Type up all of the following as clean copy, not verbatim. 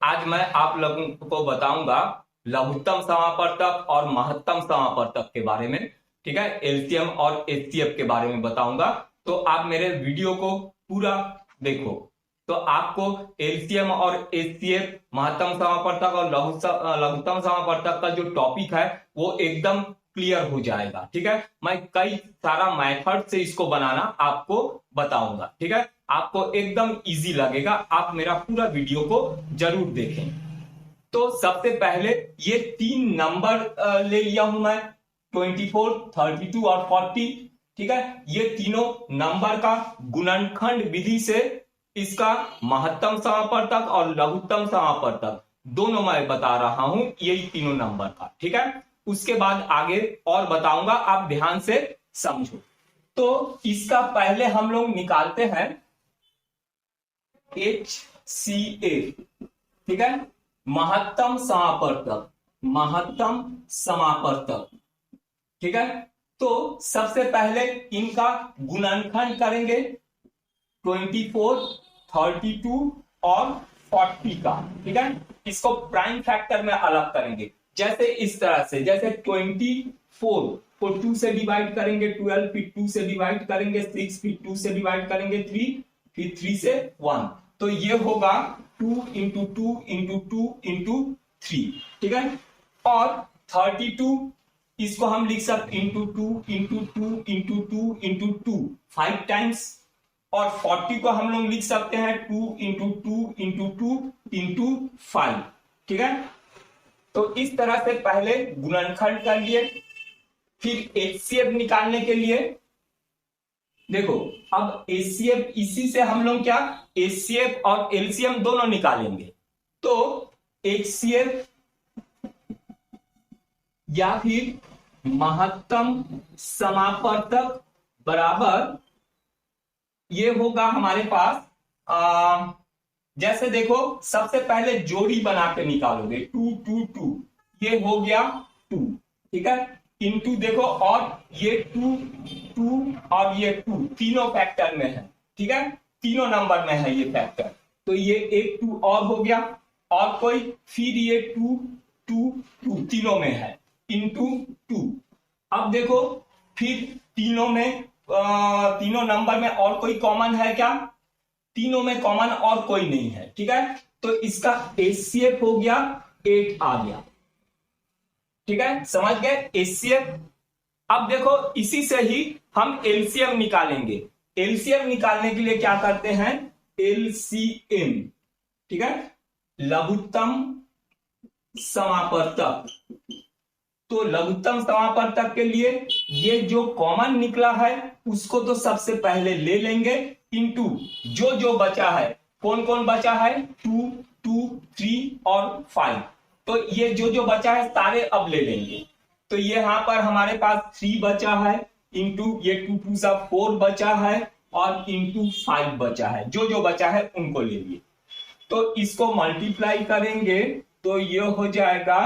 आज मैं आप लोगों को बताऊंगा लघुत्तम समापवर्तक और महत्तम समापवर्तक के बारे में। ठीक है, एलसीएम और एचसीएफ के बारे में बताऊंगा। तो आप मेरे वीडियो को पूरा देखो, तो आपको एलसीएम और एचसीएफ, महत्तम समापवर्तक और लघुत्तम समापवर्तक का जो टॉपिक है वो एकदम क्लियर हो जाएगा। ठीक है, मैं कई सारा मेथड से इसको बनाना आपको बताऊंगा। ठीक है, आपको एकदम इजी लगेगा, आप मेरा पूरा वीडियो को जरूर देखें। तो सबसे पहले ये तीन नंबर ले लिया हूं मैं, 24, 32 और 40। ठीक है, ये तीनों नंबर का गुणनखंड विधि से इसका महत्तम समापवर्तक और लघुत्तम समापवर्तक दोनों मैं बता रहा हूं, यही तीनों नंबर का। ठीक है, उसके बाद आगे और बताऊंगा, आप ध्यान से समझो। तो इसका पहले हम लोग निकालते हैं HCA। ठीक है, महत्तम समापवर्तक, महत्तम समापवर्तक। ठीक है, तो सबसे पहले इनका गुणनखंड करेंगे 24, 32 और 40 का। ठीक है, इसको प्राइम फैक्टर में अलग करेंगे, जैसे इस तरह से, जैसे 24 को 2 से डिवाइड करेंगे, 12 फिर 2 से डिवाइड करेंगे, 6 फिर 2 से डिवाइड करेंगे, 3 फिर 3 से 1। तो ये होगा 2 इंटू 2 इंटू 2 इंटू 3। ठीक है, और 32 इसको हम लिख सकते into 2 into 2 into 2 into 2 5 times, और 40 को हम लोग लिख सकते हैं 2 इंटू 2 इंटू 2 इंटू 5। ठीक है, तो इस तरह से पहले गुणनखंड कर लिए। फिर एचसीएफ निकालने के लिए देखो, अब एचसीएफ इसी से हम लोग क्या एचसीएफ और एलसीएम दोनों निकालेंगे। तो एचसीएफ या फिर महत्तम समापवर्तक बराबर ये होगा हमारे पास, जैसे देखो सबसे पहले जोड़ी बना के निकालोगे 2 2 2, ये हो गया 2। ठीक है, इनटू देखो, और ये 2 2 और ये 2 तीनों फैक्टर में है। ठीक है, तीनों नंबर में है ये फैक्टर, तो ये एक 2 और हो गया, और कोई फिर ये 2 2 2 तीनों में है, इंटू 2। अब देखो फिर तीनों में तीनों नंबर में और कोई कॉमन है क्या? तीनों में कॉमन और कोई नहीं है। ठीक है, तो इसका एचसीएफ हो गया 8 आ गया। ठीक है, समझ गए एचसीएफ। अब देखो इसी से ही हम एलसीएम निकालेंगे। एलसीएम निकालने के लिए क्या करते हैं, एलसीएम। ठीक है, लघुत्तम समापवर्तक। तो लघुत्तम समापवर्तक के लिए ये जो कॉमन निकला है उसको तो सबसे पहले ले लेंगे, इनटू जो जो बचा है, कौन कौन बचा है, 2 2 3 और 5। तो ये जो जो बचा है सारे अब ले लेंगे। तो ये यहां पर हमारे पास 3 बचा है, इंटू ये 2 2 सा 4 बचा है, और इंटू 5 बचा है। जो जो बचा है उनको ले लिए। तो इसको मल्टीप्लाई करेंगे तो ये हो जाएगा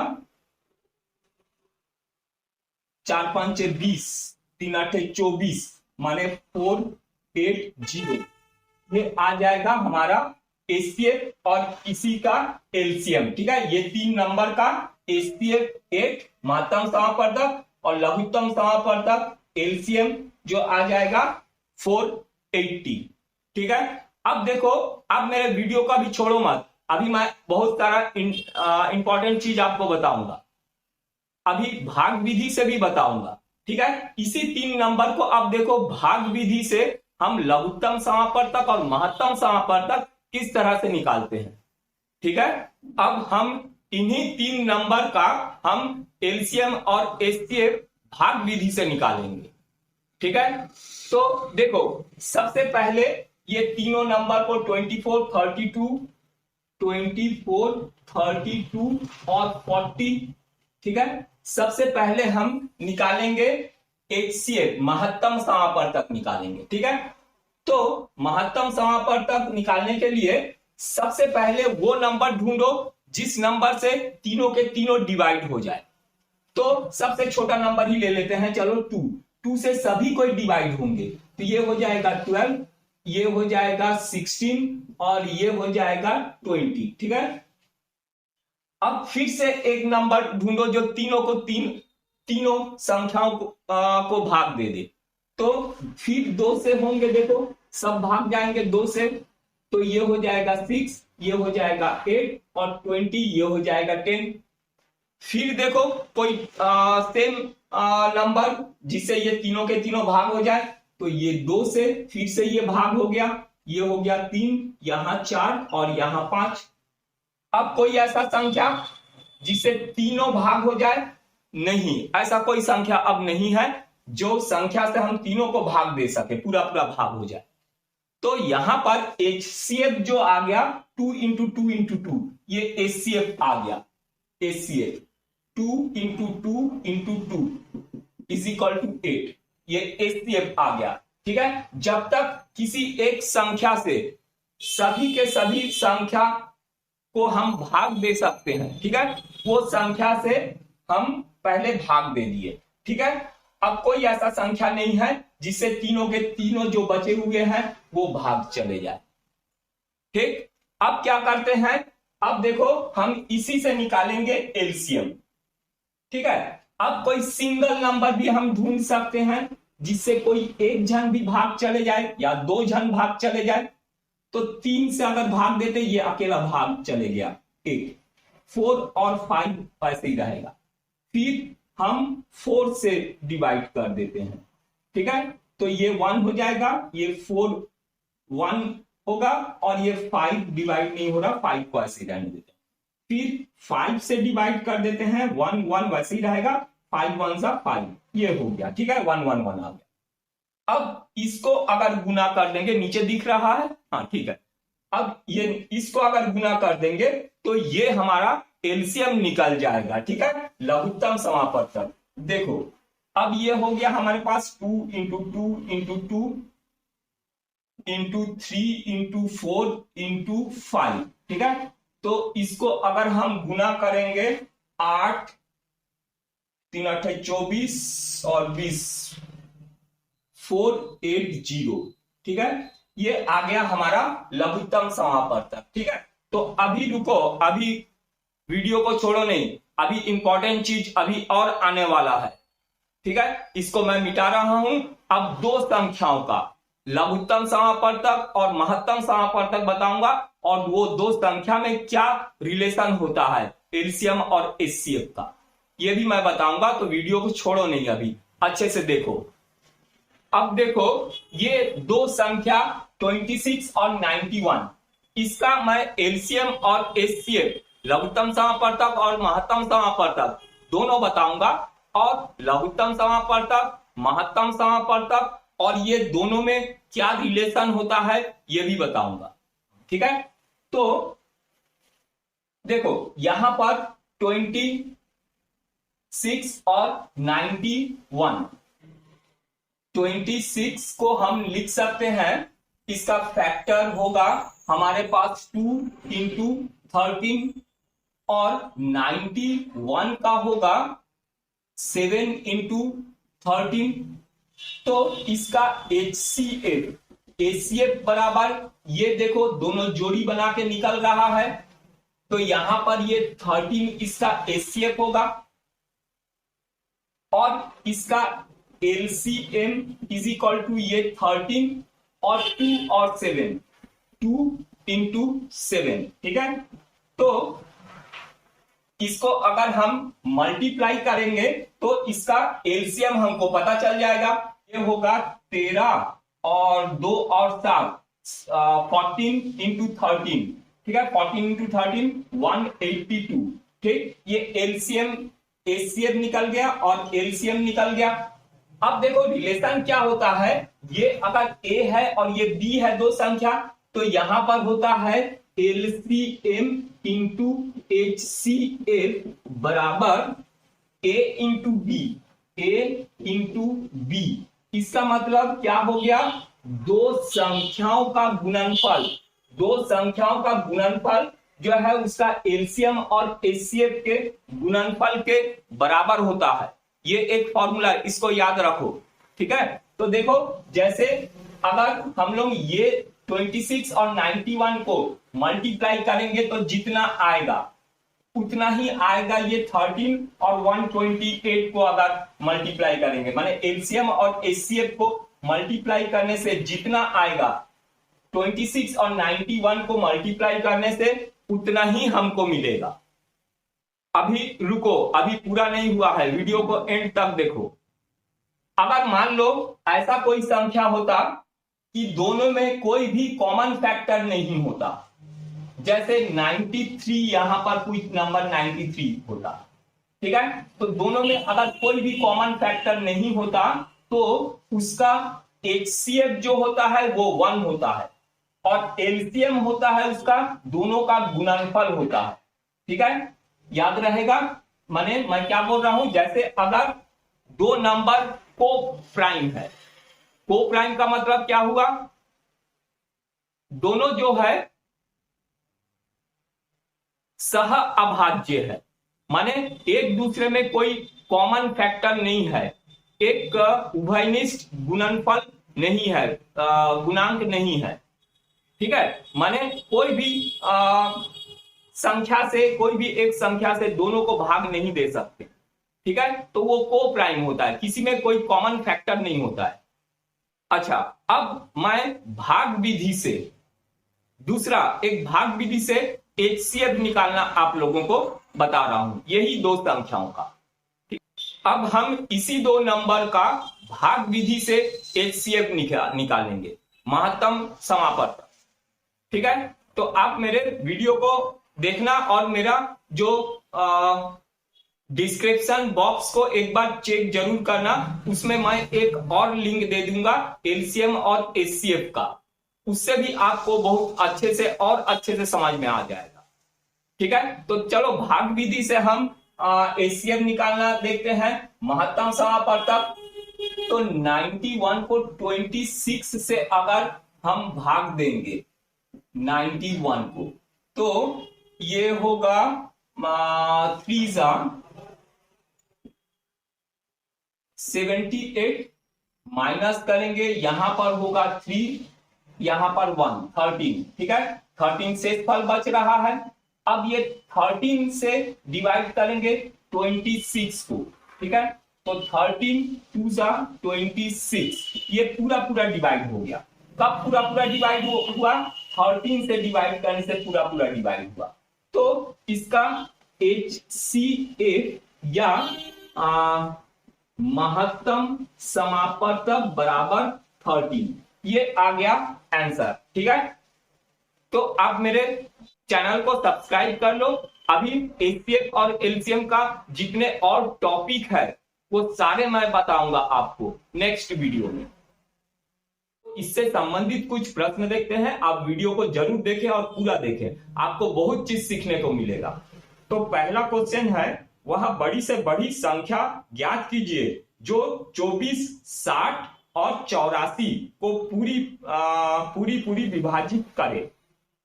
4 5 20, 3 8 24, माने 480। ये आ जाएगा हमारा एचसीएफ और इसी का एलसीएम। ठीक है, ये तीन नंबर का एचसीएफ 8 महत्तम समापवर्तक और लघुत्तम समापवर्तक एलसीएम जो आ जाएगा 480। ठीक है, अब देखो, अब मेरे वीडियो का भी छोड़ो मत, अभी मैं बहुत सारा इंपॉर्टेंट चीज आपको बताऊंगा, अभी भाग विधि से भी बताऊंगा। ठीक है, इसी तीन नंबर को अब देखो भाग विधि से हम लघुत्तम समापवर्तक और महत्तम समापवर्तक किस तरह से निकालते हैं। ठीक है, अब हम इन्हीं तीन नंबर का हम एलसीएम और एचसीएफ भाग विधि से निकालेंगे। ठीक है, तो देखो सबसे पहले ये तीनों नंबर को 24 32 24 32 और 40। ठीक है, सबसे पहले हम निकालेंगे एचसीएफ, महत्तम समापवर्तक निकालेंगे। ठीक है, तो महत्तम समापवर्तक निकालने के लिए सबसे पहले वो नंबर ढूंढो जिस नंबर से तीनों के तीनों डिवाइड हो जाए। तो सबसे छोटा नंबर ही ले लेते हैं, चलो 2। 2 से सभी कोई डिवाइड होंगे, तो ये हो जाएगा 12, ये हो जाएगा 16 और ये हो जाएगा 20। ठीक है, अब फिर से एक नंबर ढूंढो जो तीनों संख्याओं को भाग दे दे। तो फिर 2 से होंगे, देखो सब भाग जाएंगे 2 से, तो ये हो जाएगा 6, ये हो जाएगा 8 और 20 ये हो जाएगा 10। फिर देखो कोई सेम नंबर जिससे ये तीनों के तीनों भाग हो जाए, तो ये 2 से फिर से ये भाग हो गया, ये हो गया 3, यहां 4 और यहां 5। अब कोई ऐसा संख्या जिससे तीनों भाग हो जाए? नहीं, ऐसा कोई संख्या अब नहीं है जो संख्या से हम तीनों को भाग दे सके, पूरा पूरा भाग हो जाए। तो यहां पर HCF जो आ गया 2 इंटू 2 इंटू 2, ये HCF आ गया। HCF 2 into 2 into 2 is equal to 8, ये HCF आ गया। ठीक है, जब तक किसी एक संख्या से सभी के सभी संख्या को हम भाग दे सकते हैं, ठीक है, वो संख्या से हम पहले भाग दे दिए। ठीक है, अब कोई ऐसा संख्या नहीं है जिससे तीनों के तीनों जो बचे हुए हैं वो भाग चले जाए। ठीक, अब क्या करते हैं, अब देखो हम इसी से निकालेंगे एलसीएम। ठीक है, अब कोई सिंगल नंबर भी हम ढूंढ सकते हैं जिससे कोई एक जन भी भाग चले जाए या 2 जन भाग चले जाए। तो 3 से अगर भाग देते ये अकेला भाग चले गया 8, 4 और 5 ऐसे ही रहेगा। फिर हम 4 से डिवाइड कर देते हैं। ठीक है, तो ये 1 हो जाएगा, ये 4 1 होगा और ये 5 डिवाइड नहीं हो रहा, 5 को ऐसे रहने देते हैं। फिर 5 से डिवाइड कर देते हैं, 1 1 वैसे ही रहेगा, 5 1 सा 5, ये हो गया। ठीक है, 1 1 1 आ गया। अब इसको अगर गुना कर देंगे, नीचे दिख रहा है, हाँ ठीक है, अब ये इसको अगर गुना कर देंगे तो ये हमारा एलसीएम निकल जाएगा। ठीक है, लघुत्तम समापवर्तक। देखो अब ये हो गया हमारे पास 2 into 2 into 2 into 3 into 4 into 5। ठीक है, तो इसको अगर हम गुना करेंगे 8 3 8 24 और 20 480। ठीक है, ये आ गया हमारा लघुत्तम समापवर्तक। ठीक है, तो अभी रुको, अभी वीडियो को छोड़ो नहीं, अभी इंपॉर्टेंट चीज अभी और आने वाला है। ठीक है, इसको मैं मिटा रहा हूं। अब 2 संख्याओं का लघुत्तम समापवर्तक और महत्तम समापवर्तक बताऊंगा, और वो 2 संख्या में क्या रिलेशन होता है एलसीएम और एचसीएफ का, ये भी मैं बताऊंगा। तो वीडियो को छोड़ो नहीं, अभी अच्छे से देखो। अब देखो ये 2 संख्या 26 और 91, इसका मैं एलसीएम और एचसीएफ, लघुत्तम समापवर्तक और महत्तम समापवर्तक दोनों बताऊंगा, और लघुत्तम समापवर्तक, महत्तम समापवर्तक और ये दोनों में क्या रिलेशन होता है ये भी बताऊंगा। ठीक है, तो देखो यहां पर 26 और 91, 26 को हम लिख सकते हैं, इसका फैक्टर होगा हमारे पास 2 इंटू 13 और 91 का होगा 7 इंटू 13। तो इसका HCF बराबर, ये देखो दोनों जोड़ी बना के निकल रहा है, तो यहां पर ये 13 इसका HCF होगा और इसका LCM इज इक्वल टू ये 13 और 2 और 7, 2 इंटू 7। ठीक है, तो इसको अगर हम मल्टीप्लाई करेंगे तो इसका एलसीएम हमको पता चल जाएगा, ये होगा 13 और 2 और 7, 14 इंटू 13। ठीक है, 14 इंटू 13 182। ठीक, ये एलसीएम एचसीएफ निकल गया और एलसीएम निकल गया। अब देखो रिलेशन क्या होता है, ये अगर ए है और ये बी है 2 संख्या, तो यहां पर होता है एलसीएम इंटू एचसीएफ बराबर ए इंटू बी, ए इंटू बी। इसका मतलब क्या हो गया, 2 संख्याओं का गुणनफल, 2 संख्याओं का गुणनफल जो है उसका एलसीएम और एचसीएफ के गुणनफल के बराबर होता है। ये एक फॉर्मूला है, इसको याद रखो। ठीक है, तो देखो जैसे अगर हम लोग ये 26 और 91 को मल्टीप्लाई करेंगे तो जितना आएगा उतना ही आएगा ये 13 और 128 को अगर मल्टीप्लाई करेंगे, माने एलसीएम और एचसीएफ को मल्टीप्लाई करने से जितना आएगा 26 और 91 को मल्टीप्लाई करने से उतना ही हमको मिलेगा। अभी रुको, अभी पूरा नहीं हुआ है, वीडियो को एंड तक देखो। अगर मान लो ऐसा कोई संख्या होता कि दोनों में कोई भी कॉमन फैक्टर नहीं होता, जैसे 93 यहां पर कोई नंबर 93 होता, ठीक है, तो दोनों में अगर कोई भी कॉमन फैक्टर नहीं होता तो उसका एचसीएफ जो होता है वो 1 होता है और एलसीएम होता है उसका दोनों का गुणनफल होता है, ठीक है, याद रहेगा। माने मैं क्या बोल रहा हूं, जैसे अगर दो नंबर को प्राइम है, को प्राइम का मतलब क्या हुआ, दोनों जो है सह अभाज्य है, माने एक दूसरे में कोई कॉमन फैक्टर नहीं है, एक उभयनिष्ठ गुणनफल नहीं है, गुणांक नहीं है, ठीक है, माने कोई भी संख्या से, कोई भी एक संख्या से दोनों को भाग नहीं दे सकते, ठीक है, तो वो को प्राइम होता है, किसी में कोई कॉमन फैक्टर नहीं होता है। अच्छा, अब मैं भाग विधि से, दूसरा एक भाग विधि से एचसीएफ निकालना आप लोगों को बता रहा हूं, यही दो संख्याओं का। अब हम इसी दो नंबर का भाग विधि से एचसीएफ निकालेंगे, महत्तम समापन, ठीक है। तो आप मेरे वीडियो को देखना और मेरा जो डिस्क्रिप्शन बॉक्स को एक बार चेक जरूर करना, उसमें मैं एक और लिंक दे दूंगा एलसीएम और एचसीएफ का, उससे भी आपको बहुत अच्छे से और अच्छे से समझ में आ जाएगा, ठीक है। तो चलो भाग विधि से हम एचसीएफ निकालना देखते हैं, महत्तम समापवर्तक। तो 91 को 26 से अगर हम भाग देंगे 91 को, तो ये होगा 3 78, माइनस करेंगे, यहां पर होगा 3, यहां पर 1, 13, ठीक है, 13 से फल बच रहा है। अब ये 13 से डिवाइड करेंगे 26 को, ठीक है, तो 13 2 26, ये पूरा पूरा डिवाइड हो गया। कब पूरा पूरा डिवाइड हुआ, 13 से डिवाइड करने से पूरा पूरा डिवाइड हुआ। तो इसका एचसीएफ या महत्तम समापवर्तक बराबर 13, ये आ गया आंसर, ठीक है। तो आप मेरे चैनल को सब्सक्राइब कर लो, अभी एचसीएफ और एलसीएम का जितने और टॉपिक है वो सारे मैं बताऊंगा आपको नेक्स्ट वीडियो में। इससे संबंधित कुछ प्रश्न देखते हैं, आप वीडियो को जरूर देखें और पूरा देखें, आपको बहुत चीज सीखने को मिलेगा। तो पहला क्वेश्चन है, वह बड़ी से बड़ी संख्या ज्ञात कीजिए जो 24, 60 और 84 को पूरी विभाजित करे,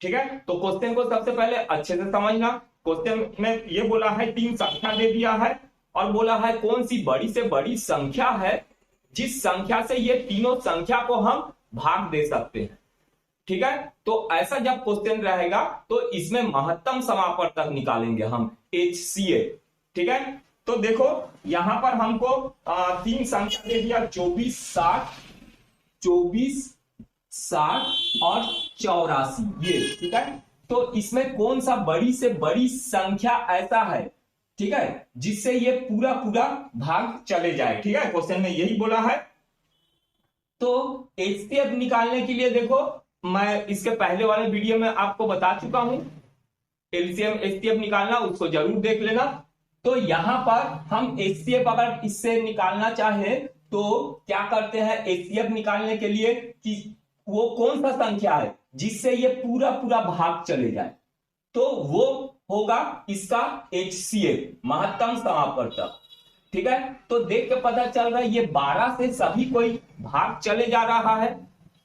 ठीक है। तो क्वेश्चन को सबसे पहले अच्छे से समझना। क्वेश्चन में ये बोला है 3 संख्या दे दिया है और बोला है कौन सी बड़ी से बड़ी संख्या है जिस संख्या से ये तीनों संख्या को हम भाग दे सकते हैं, ठीक है। तो ऐसा जब क्वेश्चन रहेगा तो इसमें महत्तम समापवर्तक निकालेंगे हम, एचसीएफ, ठीक है। तो देखो यहां पर हमको 3 संख्या दे दिया, 24, 60 और 84, ये, ठीक है। तो इसमें कौन सा बड़ी से बड़ी संख्या ऐसा है, ठीक है, जिससे ये पूरा पूरा भाग चले जाए, ठीक है, क्वेश्चन में यही बोला है। तो एचसीएफ निकालने के लिए देखो, मैं इसके पहले वाले वीडियो में आपको बता चुका हूं, एलसीएम एचसीएफ निकालना, उसको जरूर देख लेना। तो यहां पर हम एचसीएफ अगर इससे निकालना चाहे तो क्या करते हैं, एचसीएफ निकालने के लिए कि वो कौन सा संख्या है जिससे ये पूरा पूरा भाग चले जाए, तो वो होगा इसका एचसीएफ, महत्तम समापवर्तक, ठीक है। तो देख के पता चल रहा है ये 12 से सभी कोई भाग चले जा रहा है,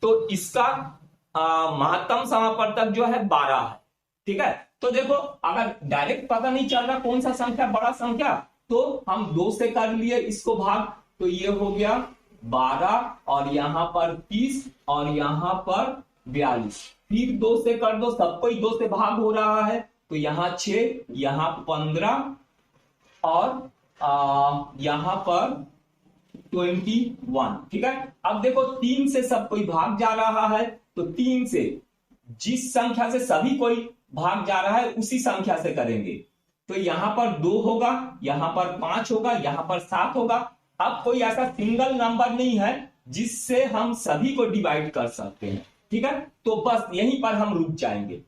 तो इसका महत्तम समापवर्तक जो है 12 है, ठीक है। तो देखो अगर डायरेक्ट पता नहीं चल रहा कौन सा संख्या बड़ा संख्या, तो हम 2 से कर लिए इसको भाग, तो ये हो गया 12 और यहां पर 30 और यहां पर 42, फिर 2 से कर दो, सबको ही 2 से भाग हो रहा है, तो यहाँ 6, यहाँ 15 और यहाँ पर 21। ठीक है, अब देखो 3 से सब कोई भाग जा रहा है, तो 3 से जिस संख्या से सभी कोई भाग जा रहा है उसी संख्या से करेंगे। तो यहां पर 2 होगा, यहां पर 5 होगा, यहां पर 7 होगा। अब कोई ऐसा सिंगल नंबर नहीं है जिससे हम सभी को डिवाइड कर सकते हैं। ठीक है, तो बस यहीं पर हम रुक जाएंगे।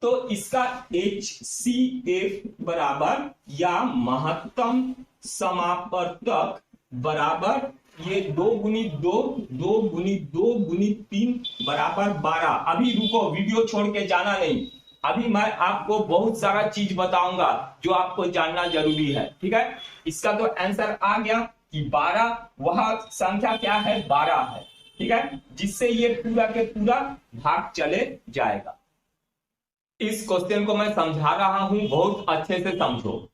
तो इसका HCF बराबर या महत्तम समापवर्तक बराबर ये 2 गुणित 2, 2 गुणित 2 गुणित 3 बराबर 12। अभी रुको, वीडियो छोड़ के जाना नहीं, अभी मैं आपको बहुत सारा चीज बताऊंगा जो आपको जानना जरूरी है। ठीक है, इसका तो आंसर आ गया कि 12, वह संख्या क्या है, 12 है। ठीक है, जिससे ये पूरा के पूरा भाग चले जाएगा। इस क्वेश्चन को मैं समझा रहा हूं, बहुत अच्छे से समझो।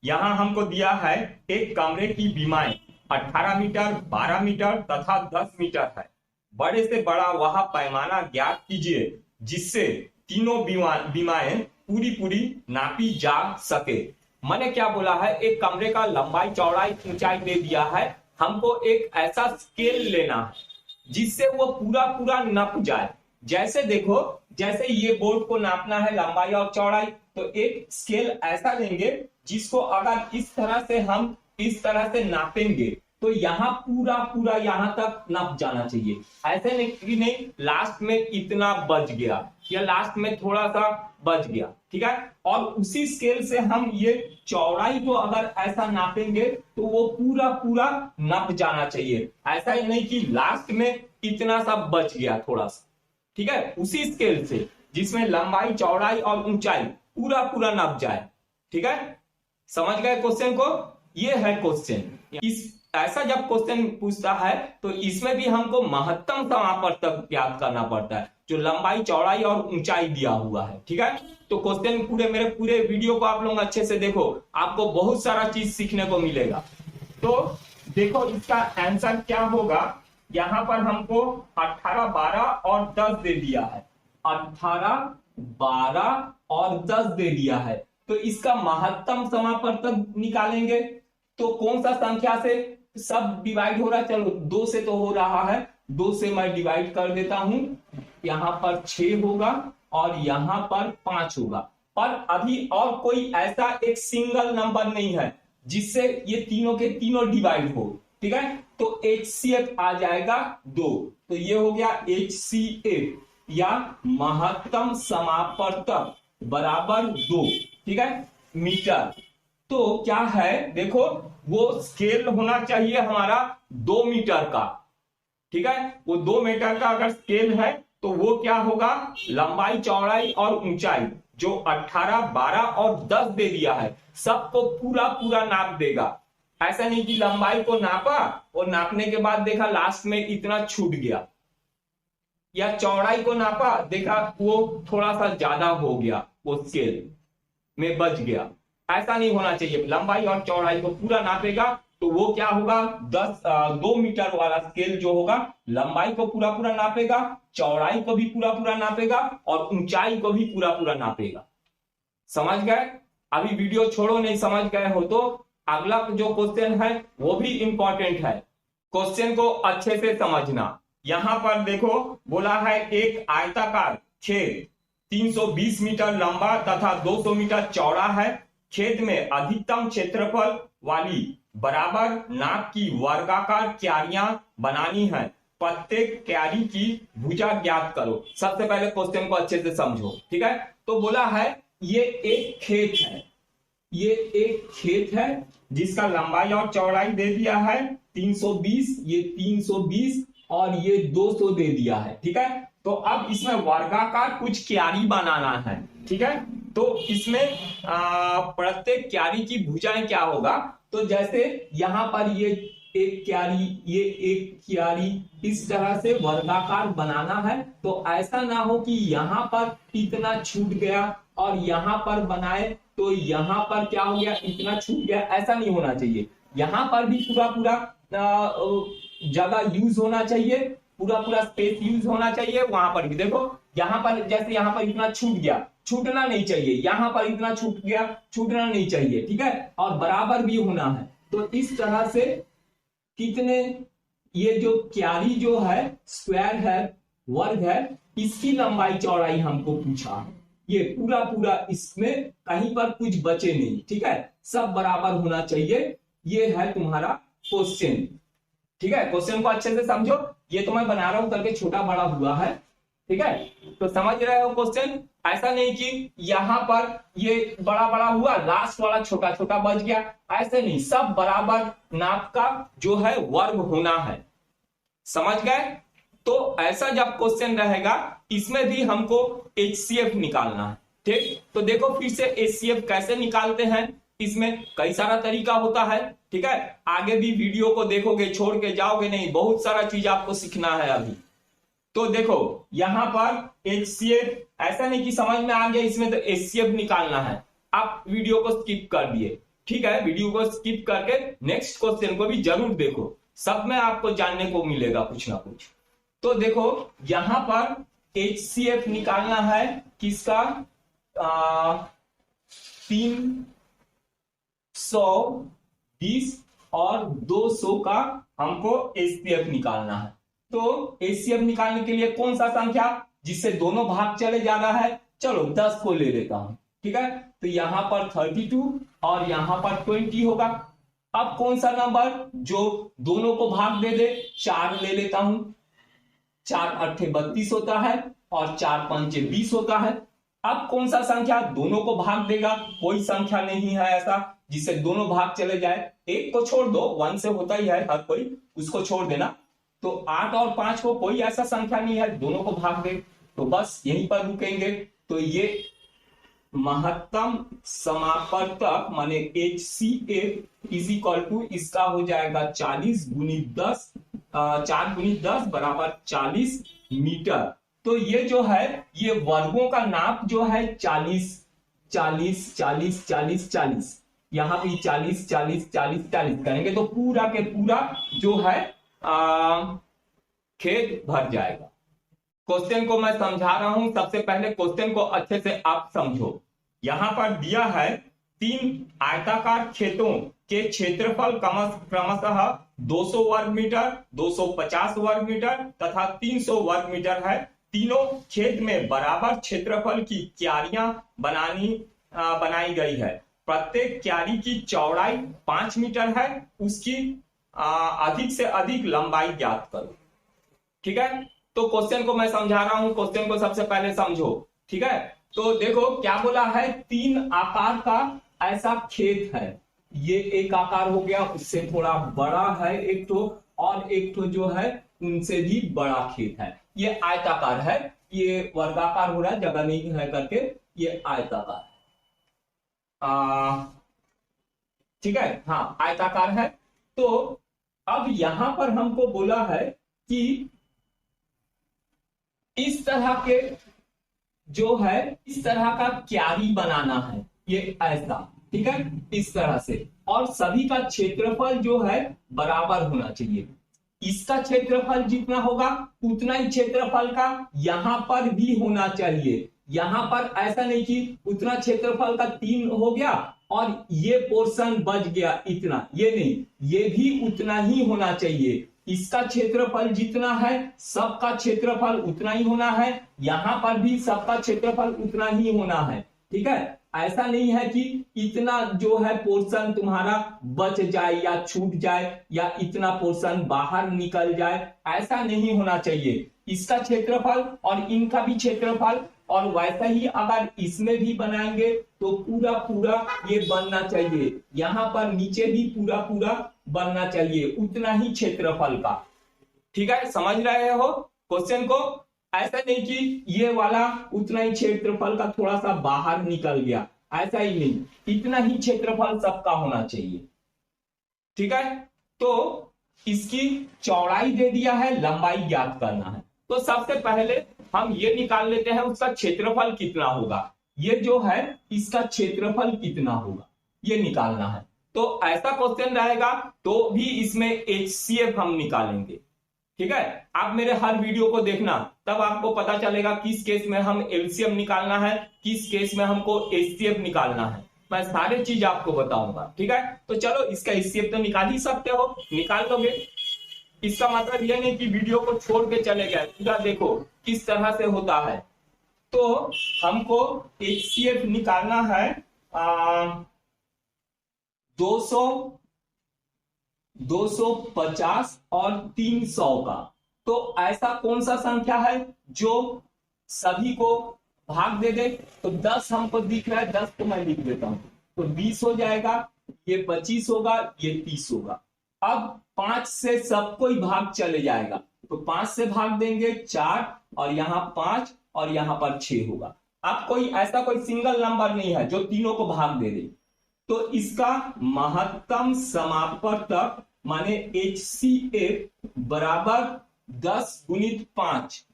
यहां हमको दिया है एक कमरे की बीमाएं 18 मीटर, 12 मीटर तथा 10 मीटर है। बड़े से बड़ा वह पैमाना ज्ञात कीजिए जिससे तीनों बीमाएं पूरी नापी जा सके। मैंने क्या बोला है, एक कमरे का लंबाई चौड़ाई ऊंचाई दे दिया है, हमको एक ऐसा स्केल लेना है जिससे वो पूरा नप जाए। जैसे देखो, जैसे ये बोर्ड को नापना है लंबाई और चौड़ाई, तो एक स्केल ऐसा लेंगे जिसको अगर इस तरह से हम इस तरह से नापेंगे तो यहाँ पूरा यहाँ तक नप जाना चाहिए। ऐसे नहीं लास्ट में इतना बच गया या लास्ट में थोड़ा सा बच गया। ठीक है, और उसी स्केल से हम ये चौड़ाई को अगर ऐसा नापेंगे तो वो पूरा नप जाना चाहिए। ऐसा ही नहीं कि लास्ट में इतना सा बच गया थोड़ा सा। ठीक है, उसी स्केल से जिसमें लंबाई चौड़ाई और ऊंचाई पूरा नप जाए। ठीक है, समझ गए क्वेश्चन को? ये है क्वेश्चन। इस ऐसा जब क्वेश्चन पूछता है तो इसमें भी हमको महत्तम समापवर्तक ज्ञात करना पड़ता है, जो लंबाई चौड़ाई और ऊंचाई दिया हुआ है। ठीक है, तो क्वेश्चन मेरे पूरे वीडियो को आप लोग अच्छे से देखो, आपको बहुत सारा चीज सीखने को मिलेगा। तो देखो इसका आंसर क्या होगा। यहां पर हमको 18, 12 और 10 दे दिया है, 18, 12 और 10 दे दिया है। तो इसका महत्तम समापवर्तक निकालेंगे तो कौन सा संख्या से सब डिवाइड हो रहा है, चलो 2 से तो हो रहा है, 2 से मैं डिवाइड कर देता हूं। यहां पर 6 होगा और यहां पर 5 होगा। पर अभी और कोई ऐसा एक सिंगल नंबर नहीं है जिससे ये तीनों के तीनों डिवाइड हो। ठीक है, तो HCF आ जाएगा 2। तो ये हो गया HCF या महत्तम समापवर्तक बराबर 2। ठीक है, मीटर। तो क्या है, देखो वो स्केल होना चाहिए हमारा 2 मीटर का। ठीक है, वो 2 मीटर का अगर स्केल है तो वो क्या होगा, लंबाई चौड़ाई और ऊंचाई जो 18, 12 और 10 दे दिया है सबको पूरा नाप देगा। ऐसा नहीं कि लंबाई को नापा और नापने के बाद देखा लास्ट में इतना छूट गया, या चौड़ाई को नापा देखा वो थोड़ा सा ज्यादा हो गया, वो स्केल में बच गया। ऐसा नहीं होना चाहिए। लंबाई और चौड़ाई को पूरा नापेगा तो वो क्या होगा, 2 मीटर वाला स्केल जो होगा लंबाई को पूरा नापेगा, चौड़ाई को भी पूरा नापेगा और ऊंचाई को भी पूरा नापेगा। समझ गए? अभी वीडियो छोड़ो, नहीं समझ गए हो तो अगला जो क्वेश्चन है वो भी इंपॉर्टेंट है। क्वेश्चन को अच्छे से समझना। यहां पर देखो बोला है एक आयताकार खेत 320 मीटर लंबा तथा 200 मीटर चौड़ा है। खेत में अधिकतम क्षेत्रफल वाली बराबर नाप की वर्गाकार क्यारियां बनानी है। प्रत्येक क्यारी की भुजा ज्ञात करो। सबसे पहले क्वेश्चन को अच्छे से समझो। ठीक है, तो बोला है ये एक खेत है, ये एक खेत है जिसका लंबाई और चौड़ाई दे दिया है 320, ये 320 और ये 200 दे दिया है। ठीक है, तो अब इसमें वर्गाकार कुछ क्यारी बनाना है। ठीक है, तो इसमें प्रत्येक क्यारी की भुजाएं क्या होगा, तो जैसे यहां पर ये एक क्यारी, ये एक क्यारी, इस तरह से वर्गाकार बनाना है। तो ऐसा ना हो कि यहां पर इतना छूट गया और यहां पर बनाए तो यहां पर क्या हो गया, इतना छूट गया। ऐसा नहीं होना चाहिए। यहां पर भी पूरा जगह यूज होना चाहिए, पूरा पूरा स्पेस यूज होना चाहिए, वहां पर भी देखो यहाँ पर जैसे यहाँ पर इतना छूट गया, छूटना नहीं चाहिए, यहाँ पर इतना छूट गया, छूटना नहीं चाहिए, ठीक है, और बराबर भी होना है। तो इस तरह से कितने, ये जो क्यारी जो है स्क्वायर है, वर्ग है, इसकी लंबाई चौड़ाई हमको पूछा है, ये पूरा पूरा इसमें कहीं पर कुछ बचे नहीं, ठीक है, सब बराबर होना चाहिए। ये है तुम्हारा क्वेश्चन, ठीक है। क्वेश्चन को अच्छे से समझो, ये तो मैं बना रहा हूं करके छोटा बड़ा हुआ है, ठीक है, तो समझ रहे हो क्वेश्चन। ऐसा नहीं कि यहां पर ये बड़ा बड़ा हुआ, लास्ट वाला छोटा छोटा बच गया, ऐसे नहीं, सब बराबर नाप का जो है वर्ग होना है, समझ गए। तो ऐसा जब क्वेश्चन रहेगा, इसमें भी हमको HCF निकालना है, ठीक। तो देखो फिर से HCF कैसे निकालते हैं, इसमें कई सारा तरीका होता है, ठीक है, आगे भी वीडियो को देखोगे, छोड़ के जाओगे नहीं, बहुत सारा चीज आपको सीखना है अभी। तो देखो यहां पर HCF, ऐसा नहीं कि समझ में आ गया इसमें तो HCF निकालना है, आप वीडियो को स्किप कर दिए, ठीक है, वीडियो को स्किप करके नेक्स्ट क्वेश्चन को भी जरूर देखो, सब में आपको जानने को मिलेगा कुछ ना कुछ। तो देखो यहां पर HCF निकालना है किसका, 320 और 200 का हमको HCF निकालना है। तो HCF निकालने के लिए कौन सा संख्या जिससे दोनों भाग चले जाना है, चलो 10 को ले लेता हूं, ठीक है, तो यहां पर 32 और यहां पर 20 होगा। अब कौन सा नंबर जो दोनों को भाग दे दे, 4 ले लेता हूं, 4 8 32 होता है और 4 5 20 होता है। अब कौन सा संख्या दोनों को भाग देगा, कोई संख्या नहीं है ऐसा जिससे दोनों भाग चले जाए, एक को छोड़ दो, 1 से होता ही है हर कोई, उसको छोड़ देना। तो 8 और 5 को कोई ऐसा संख्या नहीं है दोनों को भाग दे, तो बस यहीं पर रुकेंगे। तो ये महत्तम समापवर्तक माने HCF इज इक्वल टू इसका हो जाएगा 40 गुणित 10, 4 गुणित 10 बराबर 40 मीटर। तो ये जो है ये वर्गों का नाप जो है 40 40 40 40 40, यहां भी 40 40 40 40 करेंगे तो पूरा के पूरा जो है खेत भर जाएगा। क्वेश्चन को मैं समझा रहा हूं, सबसे पहले क्वेश्चन को अच्छे से आप समझो। यहां पर दिया है 3 आयताकार खेतों के क्षेत्रफल क्रमशः 200 वर्ग मीटर, 250 वर्ग मीटर तथा 300 वर्ग मीटर है। तीनों खेत में बराबर क्षेत्रफल की क्यारियां बनाई गई है। प्रत्येक क्यारी की चौड़ाई 5 मीटर है, उसकी अधिक से अधिक लंबाई ज्ञात करो, ठीक है। तो क्वेश्चन को मैं समझा रहा हूं, क्वेश्चन को सबसे पहले समझो, ठीक है। तो देखो क्या बोला है, 3 आकार का ऐसा खेत है, ये एक आकार हो गया, उससे थोड़ा बड़ा है एक तो, और एक तो जो है उनसे भी बड़ा खेत है, ये आयताकार है, ये वर्गाकार हो रहा है, जगह नहीं है करके ये आयताकार है, ठीक है, हाँ आयताकार है। तो अब यहां पर हमको बोला है कि इस तरह के जो है इस तरह का क्यारी बनाना है, ये ऐसा, ठीक है, इस तरह से, और सभी का क्षेत्रफल जो है बराबर होना चाहिए। इसका क्षेत्रफल जितना होगा उतना ही क्षेत्रफल का यहां पर भी होना चाहिए। यहां पर ऐसा नहीं कि उतना क्षेत्रफल का 3 हो गया और ये पोर्शन बच गया इतना, ये नहीं, ये भी उतना ही होना चाहिए। इसका क्षेत्रफल जितना है सबका क्षेत्रफल उतना ही होना है, यहां पर भी सबका क्षेत्रफल उतना ही होना है, ठीक है। ऐसा नहीं है कि इतना जो है पोर्शन तुम्हारा बच जाए या छूट जाए या इतना पोर्शन बाहर निकल जाए, ऐसा नहीं होना चाहिए। इसका क्षेत्रफल और इनका भी क्षेत्रफल, और वैसा ही अगर इसमें भी बनाएंगे तो पूरा पूरा ये बनना चाहिए, यहां पर नीचे भी पूरा पूरा बनना चाहिए, उतना ही क्षेत्रफल का, ठीक है, समझ रहे हो क्वेश्चन को। ऐसा नहीं कि ये वाला उतना ही क्षेत्रफल का थोड़ा सा बाहर निकल गया, ऐसा ही नहीं, इतना ही क्षेत्रफल सबका होना चाहिए, ठीक है। तो इसकी चौड़ाई दे दिया है, लंबाई ज्ञात करना है। तो सबसे पहले हम ये निकाल लेते हैं उसका क्षेत्रफल कितना होगा, ये जो है इसका क्षेत्रफल कितना होगा ये निकालना है। तो ऐसा क्वेश्चन रहेगा तो भी इसमें HCF हम निकालेंगे, ठीक है, आप मेरे हर वीडियो को देखना, तब आपको पता चलेगा किस केस में हम एलसीएम निकालना है, किस केस में हमको एचसीएफ निकालना है। मैं सारे चीज आपको बताऊंगा। ठीक है, तो चलो इसका एचसीएफ तो निकाल ही सकते हो, निकाल लोगे। इसका मतलब यह नहीं कि वीडियो को छोड़ के चले गए, पूरा देखो किस तरह से होता है। तो हमको एचसीएफ निकालना है 200, 250 और 300 का। तो ऐसा कौन सा संख्या है जो सभी को भाग दे दे? तो 10 हमको दिख रहा है, 10 को मैं लिख देता हूं, तो 20 हो जाएगा, ये 25 होगा, ये 30 होगा। अब 5 से सबको ही भाग चले जाएगा, तो 5 से भाग देंगे 4, और यहां 5 और यहां पर 6 होगा। अब कोई ऐसा कोई सिंगल नंबर नहीं है जो तीनों को भाग दे दे। तो इसका महत्तम समापवर्तक माने HCF बराबर 10 गुणित 5,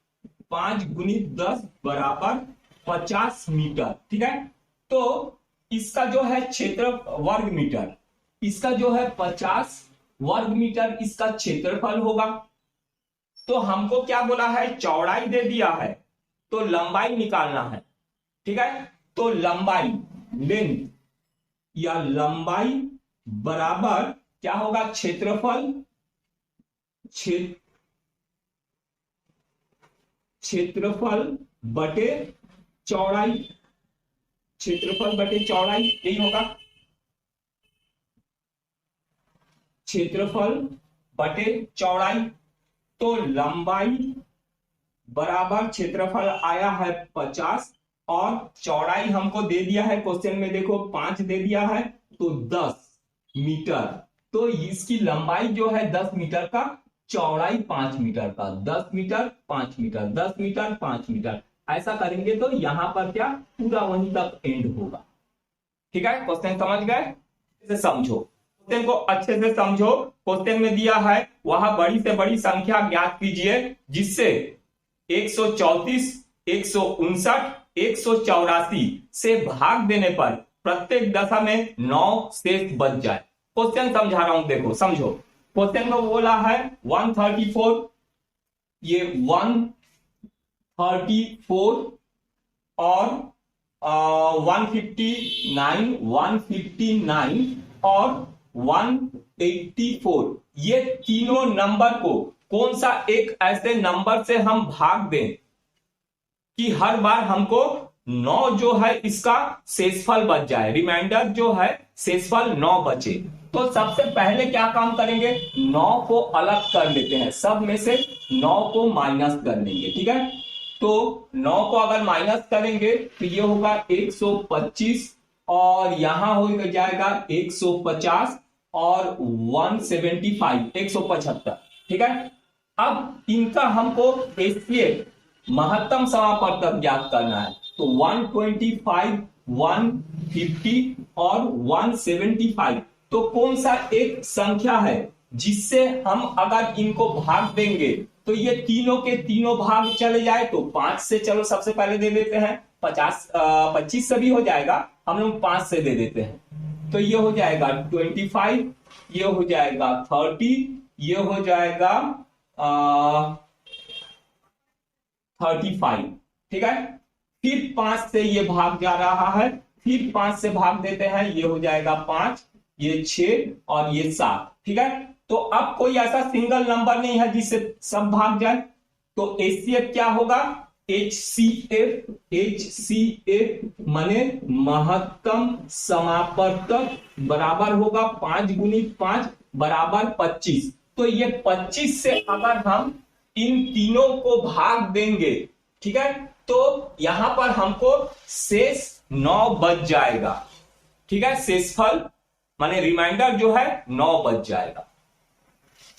5 गुणित 10 बराबर 50 मीटर। ठीक है, तो इसका जो है क्षेत्र वर्ग मीटर, इसका जो है 50 वर्ग मीटर इसका क्षेत्रफल होगा। तो हमको क्या बोला है, चौड़ाई दे दिया है, तो लंबाई निकालना है। ठीक है, तो लंबाई लेंथ या लंबाई बराबर क्या होगा, क्षेत्रफल, क्षेत्रफल बटे चौड़ाई, क्षेत्रफल बटे चौड़ाई, यही होगा। क्षेत्रफल बटे चौड़ाई, तो लंबाई बराबर क्षेत्रफल आया है 50 और चौड़ाई हमको दे दिया है क्वेश्चन में, देखो 5 दे दिया है, तो 10 मीटर। तो इसकी लंबाई जो है 10 मीटर का, चौड़ाई 5 मीटर का, 10 मीटर 5 मीटर, 10 मीटर 5 मीटर, ऐसा करेंगे तो यहां पर क्या पूरा वहीं तक एंड होगा। ठीक है, क्वेश्चन समझ गए? इसे समझो, क्वेश्चन को अच्छे से समझो। क्वेश्चन में दिया है वह बड़ी से बड़ी संख्या ज्ञात कीजिए जिससे 134, 159, 184 से भाग देने पर प्रत्येक दशा में 9 शेष बच जाए। क्वेश्चन समझा रहा हूं, देखो समझो। क्वेश्चन में बोला है 134, ये 134 और 159, 159 और 184, ये तीनों नंबर को कौन सा एक ऐसे नंबर से हम भाग दें कि हर बार हमको 9 जो है इसका शेषफल बच जाए, रिमाइंडर जो है शेषफल 9 बचे। तो सबसे पहले क्या काम करेंगे, 9 को अलग कर लेते हैं, सब में से 9 को माइनस कर लेंगे। ठीक है, तो 9 को अगर माइनस करेंगे तो ये होगा 125 और यहां हो जाएगा 150 और 175, 175। ठीक है, अब इनका हमको एचसीएफ महत्तम समापवर्तक ज्ञात करना है, तो 125, 150 और 175, तो कौन सा एक संख्या है जिससे हम अगर इनको भाग देंगे तो ये तीनों के तीनों भाग चले जाए। तो 5 से चलो सबसे पहले दे देते हैं, 25 से भी हो जाएगा, हम लोग 5 से दे देते हैं, तो ये हो जाएगा 25, ये हो जाएगा 30, ये हो जाएगा 35। ठीक है, फिर 5 से ये भाग जा रहा है, फिर 5 से भाग देते हैं, ये हो जाएगा 5, ये 6 और ये 7। ठीक है, तो अब कोई ऐसा सिंगल नंबर नहीं है जिससे सब भाग जाए, तो एचसीएफ क्या होगा, HCF, HCF माने महत्तम समापवर्तक बराबर होगा 5 गुणित 5 बराबर 25। तो ये 25 से अगर हम इन तीनों को भाग देंगे, ठीक है, तो यहां पर हमको शेष 9 बच जाएगा। ठीक है, शेषफल माने रिमाइंडर जो है 9 बच जाएगा।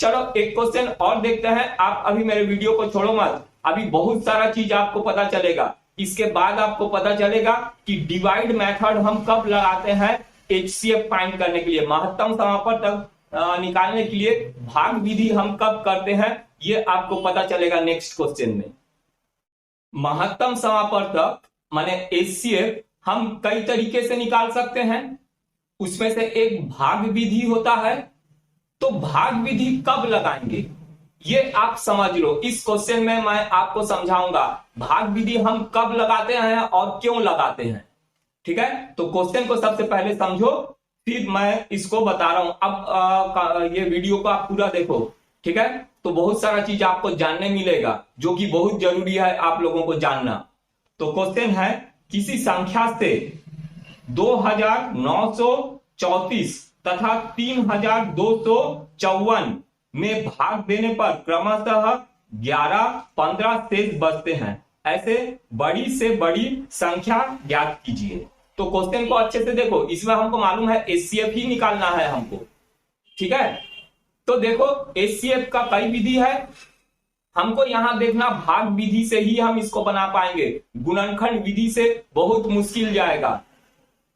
चलो एक क्वेश्चन और देखते हैं। आप अभी मेरे वीडियो को छोड़ो मत, अभी बहुत सारा चीज आपको पता चलेगा। इसके बाद आपको पता चलेगा कि डिवाइड मेथड हम कब लगाते हैं एचसीएफ फाइंड करने के लिए, महत्तम समापवर्तक निकालने के लिए भाग विधि हम कब करते हैं, ये आपको पता चलेगा नेक्स्ट क्वेश्चन में। महत्तम समापवर्तक माने एचसीएफ हम कई तरीके से निकाल सकते हैं, उसमें से एक भाग विधि होता है। तो भाग विधि कब लगाएंगे, ये आप समझ लो। इस क्वेश्चन में मैं आपको समझाऊंगा भाग विधि हम कब लगाते हैं और क्यों लगाते हैं। ठीक है, तो क्वेश्चन को सबसे पहले समझो, फिर मैं इसको बता रहा हूं। अब ये वीडियो को आप पूरा देखो। ठीक है, तो बहुत सारा चीज आपको जानने मिलेगा जो कि बहुत जरूरी है आप लोगों को जानना। तो क्वेश्चन है, किसी संख्या से 2934 तथा 3254 में भाग देने पर क्रमशः 11, 15 शेष बचते हैं। ऐसे बड़ी से बड़ी संख्या ज्ञात कीजिए। तो क्वेश्चन को अच्छे से देखो, इसमें हमको मालूम है एचसीएफ ही निकालना है हमको। ठीक है, तो देखो एचसीएफ का कई विधि है, हमको यहां देखना भाग विधि से ही हम इसको बना पाएंगे, गुणनखंड विधि से बहुत मुश्किल जाएगा।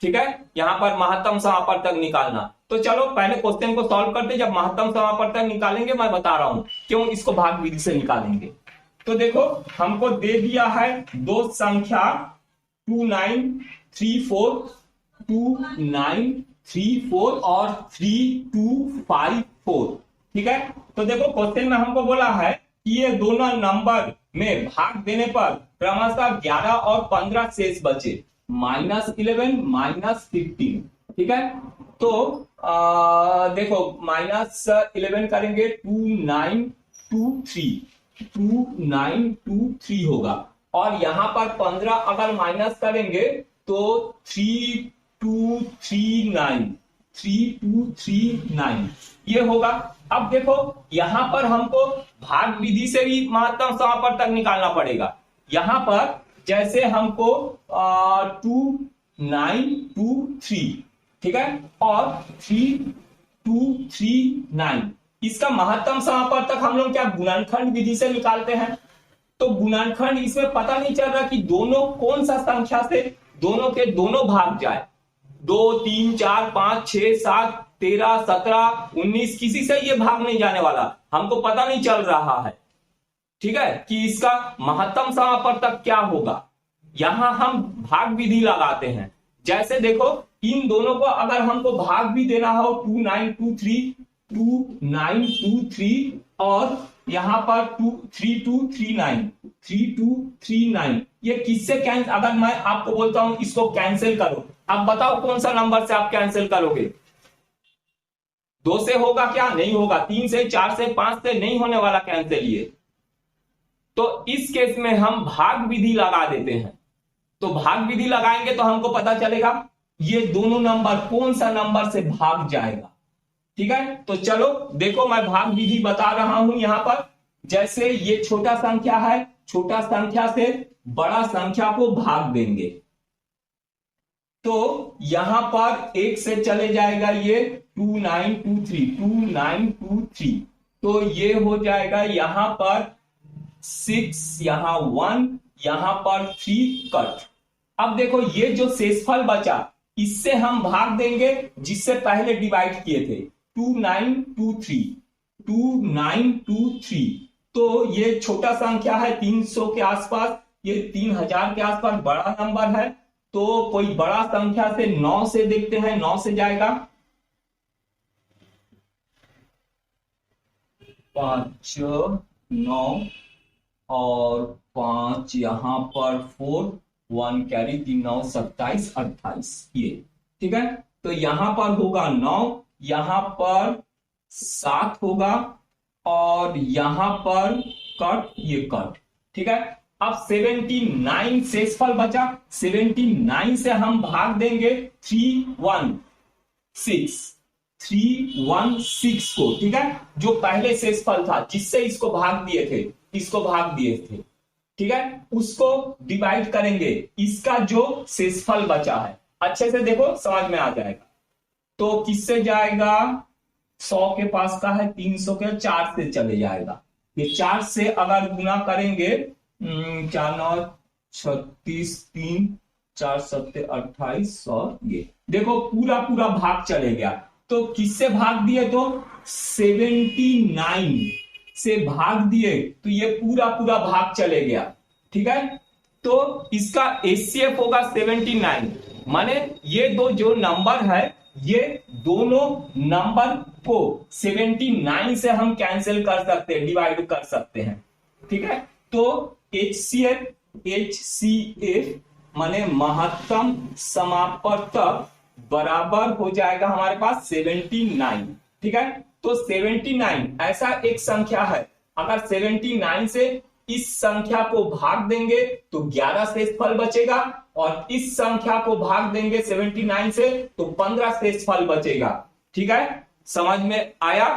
ठीक है, यहां पर महत्तम समापवर्तक निकालना। तो चलो पहले क्वेश्चन को सॉल्व करते, जब महत्तम समापवर्तक निकालेंगे मैं बता रहा हूं क्यों इसको भाग विधि से निकालेंगे। तो देखो हमको दे दिया है दो संख्या 2934 और 3254। ठीक है, तो देखो क्वेश्चन में हमको बोला है कि ये दोनों नंबर में भाग देने पर क्रमशः 11 और 15 शेष बचे, -11 -15। ठीक है, तो देखो -11 करेंगे 2923 होगा, और यहां पर 15 अगर माइनस करेंगे तो 3239 ये होगा। अब देखो यहां पर हमको भाग विधि से भी महत्तम समापवर्तक निकालना पड़ेगा। यहां पर जैसे हमको 2923, ठीक है, और 3239, इसका महत्तम समापवर्तक हम लोग क्या गुणनखंड विधि से निकालते हैं। तो गुणनखंड इसमें पता नहीं चल रहा कि दोनों कौन सा संख्या से दोनों के दोनों भाग जाए। 2, 3, 4, 5, 6, 7, 13, 17, 19 किसी से ये भाग नहीं जाने वाला, हमको पता नहीं चल रहा है। ठीक है, कि इसका महत्तम समापवर्तक क्या होगा। यहां हम भाग विधि लगाते हैं। जैसे देखो इन दोनों को अगर हमको भाग भी देना हो 2923 और यहां पर 3239, ये किससे कैंसिल, अगर मैं आपको बोलता हूं इसको कैंसिल करो, अब बताओ कौन सा नंबर से आप कैंसिल करोगे। 2 से होगा क्या, नहीं होगा। 3 से, 4 से, 5 से नहीं होने वाला कैंसिल ये। तो इस केस में हम भाग विधि लगा देते हैं। तो भाग विधि लगाएंगे तो हमको पता चलेगा ये दोनों नंबर कौन सा नंबर से भाग जाएगा। ठीक है, तो चलो देखो मैं भाग विधि बता रहा हूं। यहां पर जैसे ये छोटा संख्या है, छोटा संख्या से बड़ा संख्या को भाग देंगे, तो यहां पर 1 से चले जाएगा ये 2923, तो ये हो जाएगा यहां पर 6, यहां 1, यहां पर 3 कट। अब देखो ये जो शेषफल बचा इससे हम भाग देंगे जिससे पहले डिवाइड किए थे, 2923, तो ये छोटा संख्या है 300 के आसपास, ये 3000 के आसपास बड़ा नंबर है। तो कोई बड़ा संख्या से 9 से देखते हैं, 9 से जाएगा 5, 9 और 5, यहां पर 4, 1 कैरी, 3, 9, 27, 28 ये। ठीक है, तो यहां पर होगा 9, यहां पर 7 होगा, और यहां पर कट, ये कट। ठीक है, अब 79 शेषफल बचा, 79 से हम भाग देंगे 316 को। ठीक है, जो पहले शेषफल था जिससे इसको भाग दिए थे, ठीक है, उसको डिवाइड करेंगे, इसका जो शेषफल बचा है, अच्छे से देखो समझ में आ जाएगा। तो किससे जाएगा, 100 के पास का है, 300 के 4 से चले जाएगा। ये 4 से अगर गुना करेंगे 4, 9, 36, 3, 4, 7, 28, और ये देखो पूरा भाग चले गया। तो किससे भाग दिए, तो 79 से भाग दिए, तो ये पूरा भाग चले गया। ठीक है, तो इसका एचसीएफ होगा 79, माने ये दो जो नंबर है, ये दोनों नंबर को 79 से हम कैंसिल कर सकते हैं, डिवाइड कर सकते हैं। ठीक है, तो HCF माने महत्तम समापवर्तक बराबर हो जाएगा हमारे पास 79। ठीक है, तो 79 ऐसा एक संख्या है, अगर 79 से इस संख्या को भाग देंगे तो 11 शेषफल बचेगा, और इस संख्या को भाग देंगे 79 से तो 15 शेषफल बचेगा। ठीक है, समझ में आया?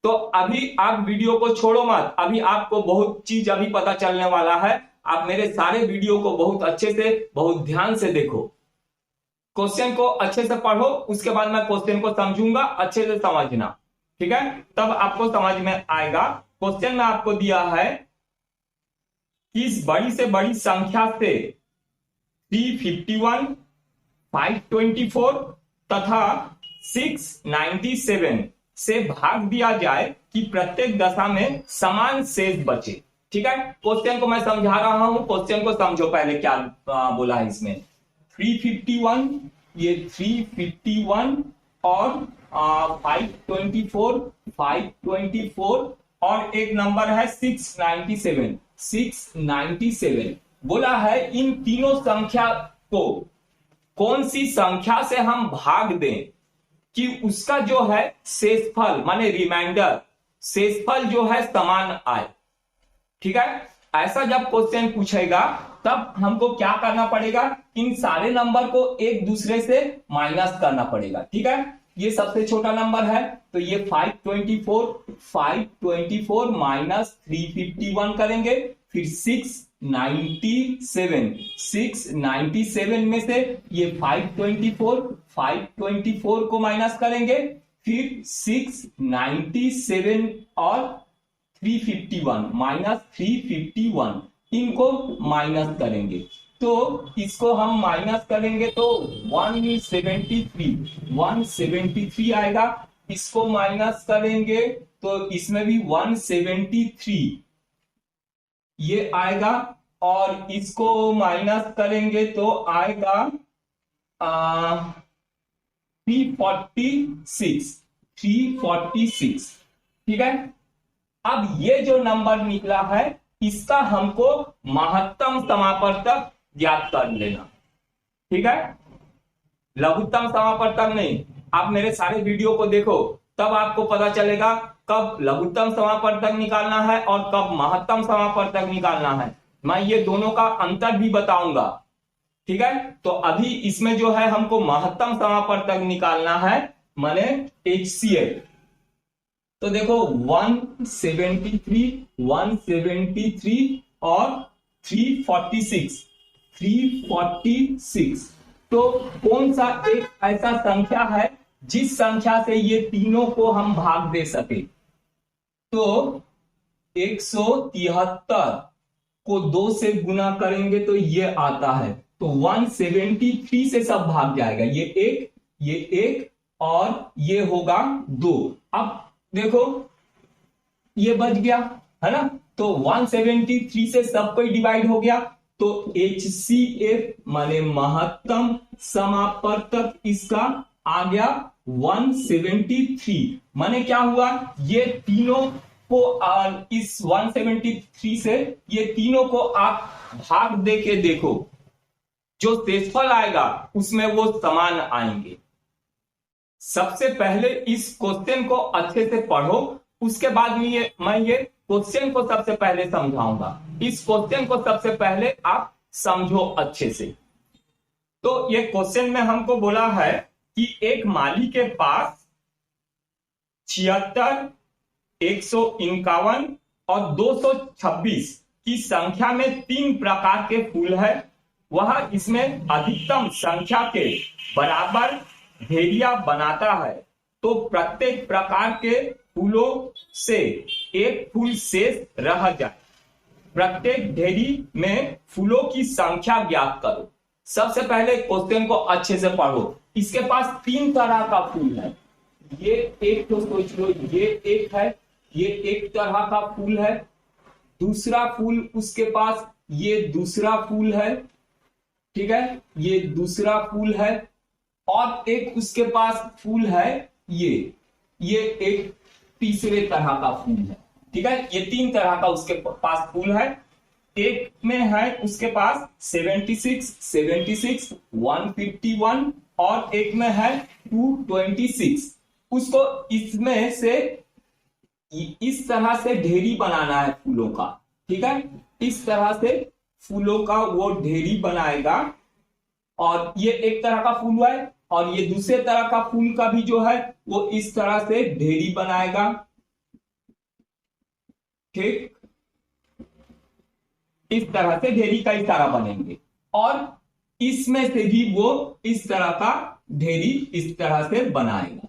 तो अभी आप वीडियो को छोड़ो मत, अभी आपको बहुत चीज अभी पता चलने वाला है। आप मेरे सारे वीडियो को बहुत अच्छे से, बहुत ध्यान से देखो, क्वेश्चन को अच्छे से पढ़ो, उसके बाद मैं क्वेश्चन को समझूंगा, अच्छे से समझना। ठीक है, तब आपको समझ में आएगा। क्वेश्चन में आपको दिया है किस बड़ी से बड़ी संख्या से 351, 524 तथा 697 से भाग दिया जाए कि प्रत्येक दशा में समान शेष बचे। ठीक है, क्वेश्चन को मैं समझा रहा हूं, क्वेश्चन को समझो पहले क्या बोला है इसमें। 351, ये 351 और 524 और एक नंबर है 697 बोला है। इन तीनों संख्या को कौन सी संख्या से हम भाग दें कि उसका जो है शेषफल माने रिमाइंडर, शेषफल जो है समान आए। ठीक है, ऐसा जब क्वेश्चन पूछेगा तब हमको क्या करना पड़ेगा, इन सारे नंबर को एक दूसरे से माइनस करना पड़ेगा। ठीक है, ये सबसे छोटा नंबर है तो ये 524 माइनस 351 करेंगे, फिर 697 में से ये 524 को माइनस करेंगे, फिर 697 और 351 माइनस 351 इनको माइनस करेंगे। तो इसको हम माइनस करेंगे तो 173 आएगा। इसको माइनस करेंगे तो इसमें भी 173 ये आएगा, और इसको माइनस करेंगे तो आएगा 346। ठीक है, अब ये जो नंबर निकला है इसका हमको महत्तम समापवर्तक ज्ञात कर लेना। ठीक है, लघुत्तम समापवर्तक नहीं। आप मेरे सारे वीडियो को देखो, तब आपको पता चलेगा कब लघुत्तम समापवर्तक निकालना है और कब महत्तम समापवर्तक निकालना है। मैं ये दोनों का अंतर भी बताऊंगा। ठीक है, तो अभी इसमें जो है हमको महत्तम समापवर्तक निकालना है, माने HCF। तो देखो 173 और 346। तो कौन सा एक ऐसा संख्या है जिस संख्या से ये तीनों को हम भाग दे सके? तो 173 को 2 से गुना करेंगे तो ये आता है, तो 173 से सब भाग जाएगा, ये एक और ये होगा 2। अब देखो ये बच गया है ना, तो 173 से सब कोई डिवाइड हो गया, तो HCF माने महत्तम समापवर्तक इसका आ गया 173। माने क्या हुआ, ये तीनों को इस 173 से ये तीनों को आप भाग दे के देखो, जो शेषफल आएगा उसमें वो समान आएंगे। सबसे पहले इस क्वेश्चन को अच्छे से पढ़ो, उसके बाद में मैं ये क्वेश्चन को सबसे पहले समझाऊंगा। इस क्वेश्चन को सबसे पहले आप समझो अच्छे से। तो ये क्वेश्चन में हमको बोला है कि एक माली के पास 76, 151 और 226 की संख्या में 3 प्रकार के फूल है। वह इसमें अधिकतम संख्या के बराबर ढेरिया बनाता है, तो प्रत्येक प्रकार के फूलों से एक फूल शेष रह जाए। प्रत्येक ढेरी में फूलों की संख्या ज्ञात करो। सबसे पहले क्वेश्चन को अच्छे से पढ़ो। इसके पास 3 तरह का फूल है। ये एक तो सोच लो, ये एक है, ये एक तरह का फूल है। दूसरा फूल उसके पास ये दूसरा फूल है, ठीक है, ये दूसरा फूल है, और एक उसके पास फूल है ये, ये एक तीसरे तरह का फूल है। ठीक है, ये 3 तरह का उसके पास फूल है। एक में है उसके पास 76, 76, 151 और एक में है 226। उसको इसमें से इस तरह से ढेरी बनाना है फूलों का। ठीक है, इस तरह से फूलों का वो ढेरी बनाएगा। और ये एक तरह का फूल है और ये दूसरे तरह का फूल का भी जो है वो इस तरह से ढेरी बनाएगा। ठीक, इस तरह से ढेरी कई तरह बनेंगे और इसमें से भी वो इस तरह का ढेरी इस तरह से बनाएगा।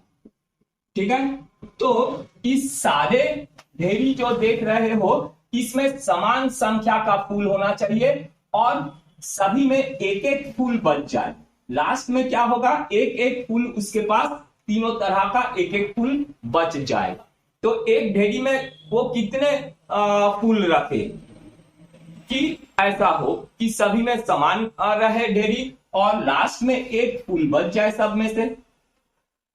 ठीक है, तो इस सारे ढेरी जो देख रहे हो इसमें समान संख्या का फूल होना चाहिए और सभी में एक एक फूल बच जाए। लास्ट में क्या होगा, एक एक फूल उसके पास तीनों तरह का एक एक फूल बच जाएगा। तो एक ढेरी में वो कितने फूल रखे कि ऐसा हो कि सभी में समान रहे ढेरी और लास्ट में एक फूल बच जाए सब में से।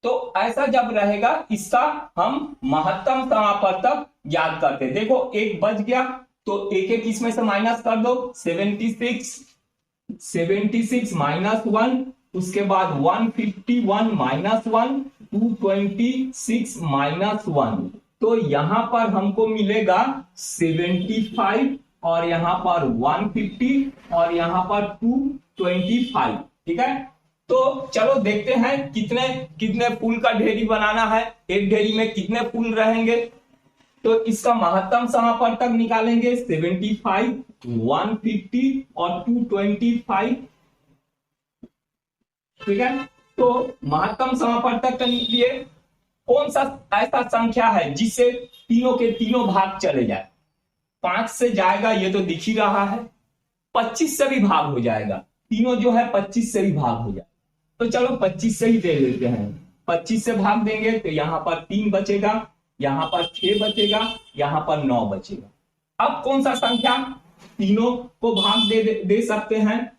तो ऐसा जब रहेगा इसका हम महत्तम समापवर्तक याद करते। देखो एक बच गया तो एक एक इसमें से माइनस कर दो। 76, 76 माइनस 1, उसके बाद 151 माइनस 1, 226 माइनस 1। तो यहां पर हमको मिलेगा 75 और यहां पर 150 और यहां पर 225। ठीक है, तो चलो देखते हैं कितने कितने फूल का ढेरी बनाना है, एक ढेरी में कितने फूल रहेंगे। तो इसका महत्तम समापवर्तक निकालेंगे 75, 150 और 225। ठीक है, तो महत्तम समापवर्तक के लिए कौन सा ऐसा संख्या है जिससे तीनों के तीनों भाग चले जाए। 5 से जाएगा ये तो दिख ही रहा है, 25 से भी भाग हो जाएगा, तीनों जो है 25 से भी भाग हो जाए। तो चलो 25 से ही दे देते हैं। 25 से भाग देंगे तो यहां पर 3 बचेगा, यहां पर 6 बचेगा, यहां पर 9 बचेगा। अब कौन सा संख्या तीनों को भाग दे सकते हैं,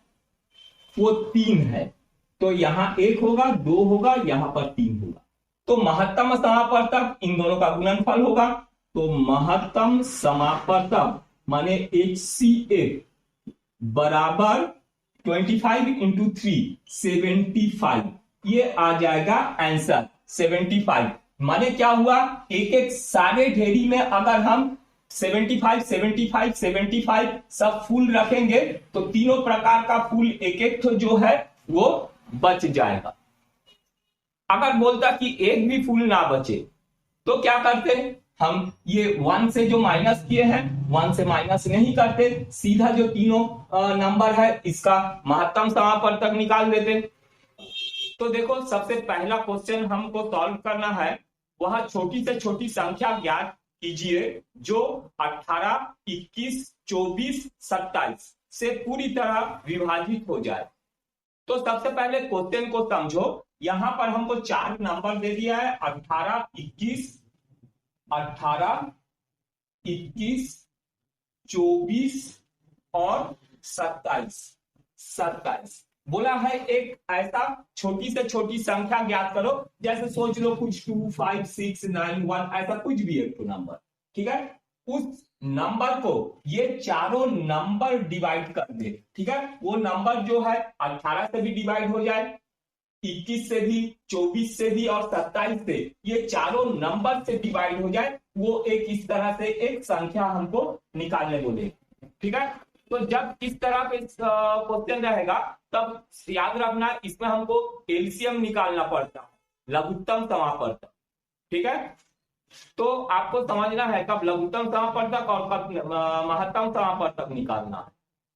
वो 3 है। तो यहां 1 होगा, 2 होगा, यहां पर 3 होगा। तो महत्तम समापवर्तक इन दोनों का गुणनफल होगा। तो महत्तम समापवर्तक माने HCF बराबर 25 इंटू 3 75। ये आ जाएगा आंसर 75। माने क्या हुआ, एक एक सारे ढेरी में अगर हम 75 75 75 सब फूल रखेंगे तो तीनों प्रकार का फूल एक एक तो जो है वो बच जाएगा। अगर बोलता कि एक भी फूल ना बचे तो क्या करते, हम ये 1 से जो माइनस किए हैं 1 से माइनस नहीं करते, सीधा जो तीनों नंबर है इसका महत्तम समापवर्तक निकाल देते। तो देखो सबसे पहला क्वेश्चन हमको सॉल्व करना है, वह छोटी से छोटी संख्या ज्ञात कीजिए जो 18, 21, 24, 27 से पूरी तरह विभाजित हो जाए। तो सबसे पहले क्वेश्चन को समझो। यहां पर हमको 4 नंबर दे दिया है 18, 21, 24 और 27। बोला है एक ऐसा छोटी से छोटी संख्या ज्ञात करो, जैसे सोच लो कुछ 2, 5, 6, 9, 1 ऐसा कुछ भी एक नंबर। ठीक है, उस नंबर को ये चारों नंबर डिवाइड कर दे। ठीक है, वो नंबर जो है 18 से भी डिवाइड हो जाए, 21 से भी, 24 से भी और 27 से, ये चारों नंबर से डिवाइड हो जाए, वो एक इस तरह से एक संख्या हमको निकालने बोले। ठीक है, तो जब इस तरह का क्वेश्चन रहेगा तब याद रखना इसमें हमको एलसीएम निकालना पड़ता है, लघुत्तम समापवर्तक। ठीक है, तो आपको समझना है कब लघुत्तम समापवर्तक और कब महत्तम समापवर्तक निकालना है।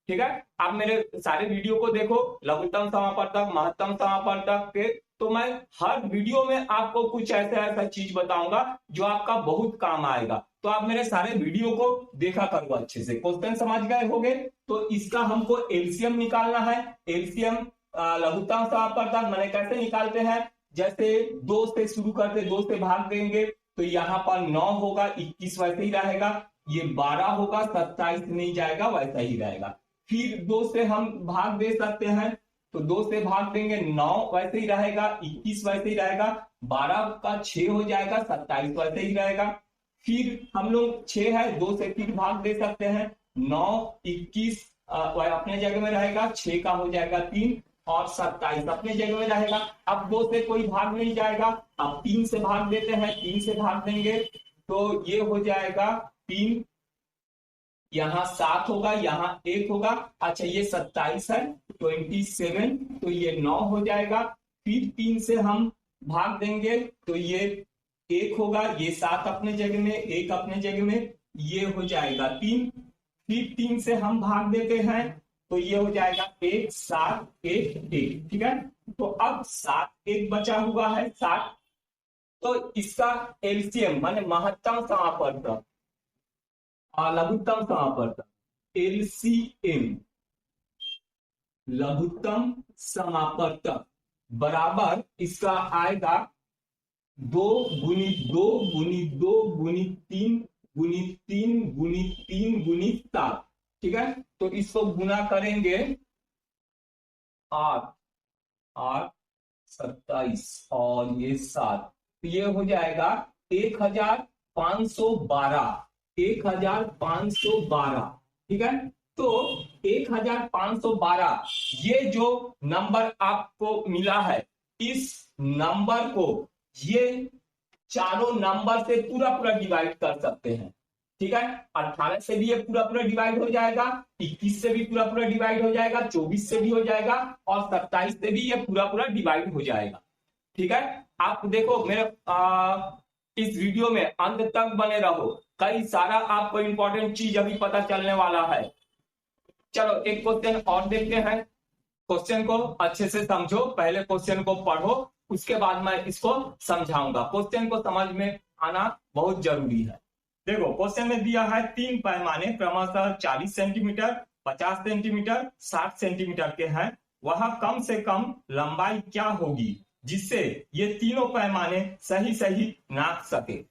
ठीक है, आप मेरे सारे वीडियो को देखो, लघुत्तम समापवर्तक, महत्तम समापवर्तक के, तो मैं हर वीडियो में आपको कुछ ऐसा चीज बताऊंगा जो आपका बहुत काम आएगा। तो आप मेरे सारे वीडियो को देखा करो अच्छे से। क्वेश्चन समझ गए होंगे, तो इसका हमको एलसीएम निकालना है। एलसीएम लघुत्तम समापवर्तक मैंने कैसे निकालते हैं, जैसे 2 से शुरू करते, 2 से भाग देंगे तो यहां पर 9 होगा, 21 वैसे ही रहेगा, ये 12 होगा, 27 नहीं जाएगा, वैसा ही रहेगा। फिर 2 से हम भाग दे सकते हैं तो 2 से भाग देंगे, 9 वैसे ही रहेगा, 21 वैसे ही रहेगा, 12 का 6 हो जाएगा, 27 वैसे ही रहेगा। फिर हम लोग 6 है, 2 से फिर भाग दे सकते हैं, 9 21 अपने जगह में रहेगा, 6 का हो जाएगा 3 और 27 अपने जगह में रहेगा। अब 2 से कोई भाग नहीं जाएगा, अब 3 से भाग देते हैं, 3 से भाग देंगे तो ये हो जाएगा 3, यहाँ 7 होगा, यहाँ 1 होगा। अच्छा ये 27 है, 27, तो ये 9 हो जाएगा। फिर 3 से हम भाग देंगे तो ये 1 होगा, ये 7 अपने जगह में, 1 अपने जगह में, ये हो जाएगा 3। फिर 3 से हम भाग देते हैं तो ये हो जाएगा 1 7 1 1, ठीक है। तो अब 7 1 बचा हुआ है 7, तो इसका एलसीएम माने महत्तम समापवर्तक लघुत्तम समापवर्तक एलसीएम लघुत्तम समापवर्तक बराबर इसका आएगा 2 गुणित 2 गुणित 2 गुणित 3 गुणित 3 गुणित 3 गुणित 7, ठीक है। तो इसको गुना करेंगे 8 8 27 और ये 7, तो ये हो जाएगा 1512 1512, ठीक है। तो 1512 ये जो नंबर आपको मिला है, इस नंबर को ये चारों नंबर से पूरा पूरा डिवाइड कर सकते हैं, ठीक है। 18 से भी ये पूरा पूरा डिवाइड हो जाएगा, 21 से भी पूरा पूरा डिवाइड हो जाएगा, 24 से भी हो जाएगा और 27 से भी ये पूरा पूरा डिवाइड हो जाएगा, ठीक है। आप देखो मेरे इस वीडियो में अंत तक बने रहो, कई सारा आपको इंपॉर्टेंट चीज अभी पता चलने वाला है। चलो एक क्वेश्चन और देखते हैं। क्वेश्चन को अच्छे से समझो, पहले क्वेश्चन को पढ़ो, उसके बाद मैं इसको समझाऊंगा। क्वेश्चन को समझ में आना बहुत जरूरी है। देखो क्वेश्चन में दिया है 3 पैमाने क्रमशः 40 सेंटीमीटर, 50 सेंटीमीटर, 60 सेंटीमीटर के हैं। वह कम से कम लंबाई क्या होगी जिससे ये तीनों पैमाने सही सही नाप सके।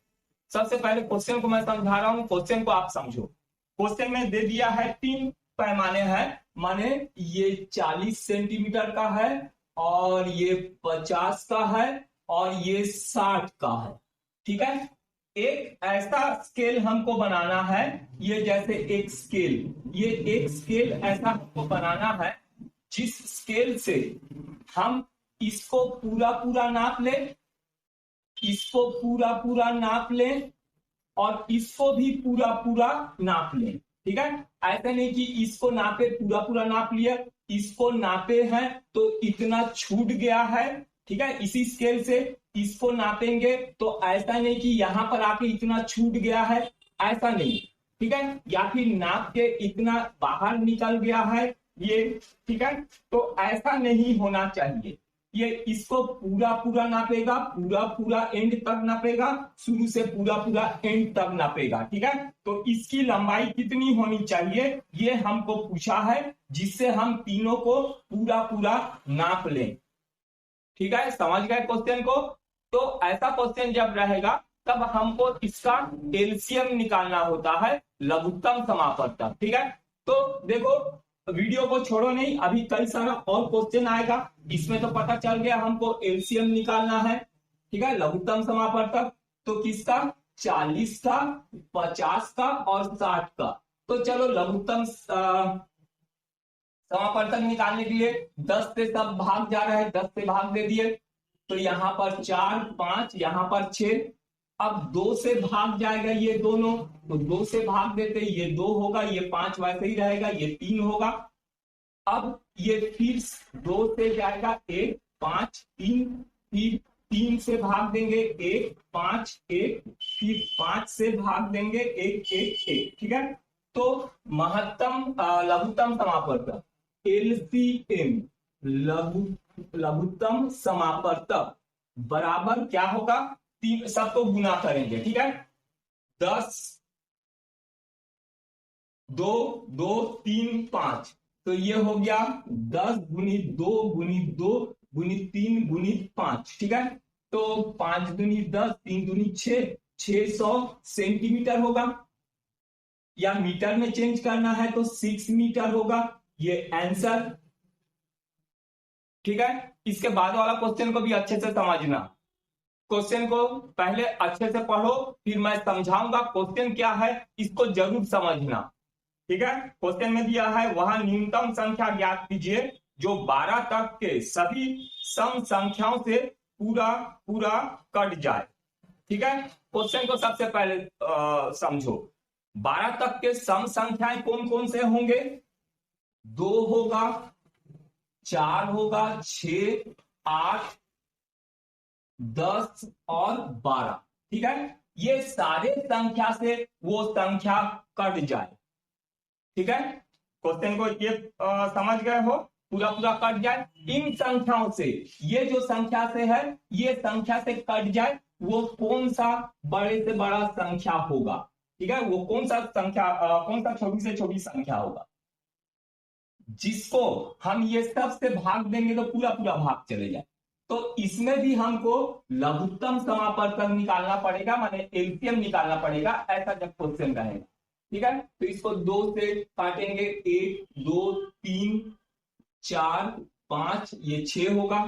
सबसे पहले क्वेश्चन को मैं समझा रहा हूं, क्वेश्चन को आप समझो। क्वेश्चन में दे दिया है 3 पैमाने हैं, माने ये 40 सेंटीमीटर का है और ये 50 का है और ये 60 का है, ठीक है। एक ऐसा स्केल हमको बनाना है, ये जैसे एक स्केल, ये एक स्केल ऐसा हमको बनाना है जिस स्केल से हम इसको पूरा पूरा नाप ले, इसको पूरा पूरा नाप ले और इसको भी पूरा पूरा नाप ले, ठीक है। ऐसा नहीं कि इसको नापे पूरा पूरा नाप लिया, इसको नापे हैं तो इतना छूट गया है, ठीक है। इसी स्केल से इसको नापेंगे तो ऐसा नहीं कि यहां पर आके इतना छूट गया है, ऐसा नहीं, ठीक है। या फिर नाप के इतना बाहर निकल गया है ये, ठीक है। तो ऐसा नहीं होना चाहिए, ये इसको पूरा पूरा नापेगा, पूरा पूरा एंड तक नापेगा, शुरू से पूरा पूरा एंड तक नापेगा, ठीक है। तो इसकी लंबाई कितनी होनी चाहिए ये हमको पूछा है, जिससे हम तीनों को पूरा पूरा नाप लें, ठीक है। समझ गए क्वेश्चन को। तो ऐसा क्वेश्चन जब रहेगा तब हमको इसका एलसीएम निकालना होता है, लघुत्तम समापवर्तक, ठीक है। तो देखो वीडियो को छोड़ो नहीं, अभी कई सारा और क्वेश्चन आएगा, इसमें तो पता चल गया हमको एलसीएम निकालना है, ठीक है, लघुत्तम समापवर्तक। तो किसका? 40 का, 50 का और 60 का। तो चलो लघुत्तम समापवर्तक निकालने के लिए 10 से सब भाग जा रहा है, 10 से भाग दे दिए, तो यहाँ पर 4 5, यहाँ पर 6। अब 2 से भाग जाएगा ये दोनों, तो 2 से भाग देते, ये 2 होगा, ये 5 वैसे ही रहेगा, ये 3 होगा। अब ये फिर 2 से जाएगा 1 5 3, फिर 3 से भाग देंगे 1 5 1, फिर 5 से भाग देंगे 1 1 1, ठीक है। तो महत्तम लघुत्तम समापवर्तक एलसीएम लघुत्तम समापवर्तक बराबर क्या होगा? सबको गुना करेंगे, ठीक है। 10 2 2 3 5, तो ये हो गया 10 गुणित 2 गुणित 2 गुणित 3 गुणित 5, ठीक है। तो 5 गुणित 10, 3 गुणित 6, 600 सेंटीमीटर होगा, या मीटर में चेंज करना है तो 6 मीटर होगा। ये आंसर ठीक है, इसके बाद वाला क्वेश्चन को भी अच्छे से समझना। क्वेश्चन को पहले अच्छे से पढ़ो, फिर मैं समझाऊंगा क्वेश्चन क्या है, इसको जरूर समझना। ठीक है, क्वेश्चन में दिया है वह न्यूनतम संख्या ज्ञात कीजिए जो 12 तक के सभी सम संख्याओं से पूरा पूरा कट जाए। ठीक है, क्वेश्चन को सबसे पहले समझो। 12 तक के सम संख्याएं कौन कौन से होंगे? 2 होगा, 4 होगा, 6, 8, 10 और 12। ठीक है, ये सारे संख्या से वो संख्या कट जाए। ठीक है, क्वेश्चन को ये समझ गए हो, पूरा पूरा कट जाए इन संख्याओं से, ये जो संख्या से है ये संख्या से कट जाए, वो कौन सा बड़े से बड़ा संख्या होगा? ठीक है, वो कौन सा संख्या कौन सा छोटी से छोटी संख्या होगा जिसको हम ये सब से भाग देंगे तो पूरा पूरा भाग चले जाए। तो इसमें भी हमको लघुत्तम समापवर्तक निकालना पड़ेगा, माने एलसीएम निकालना पड़ेगा, ऐसा जब क्वेश्चन रहेगा। ठीक है, तो इसको 2 से काटेंगे, 1, 2, 3, 4, 5, ये 6 होगा।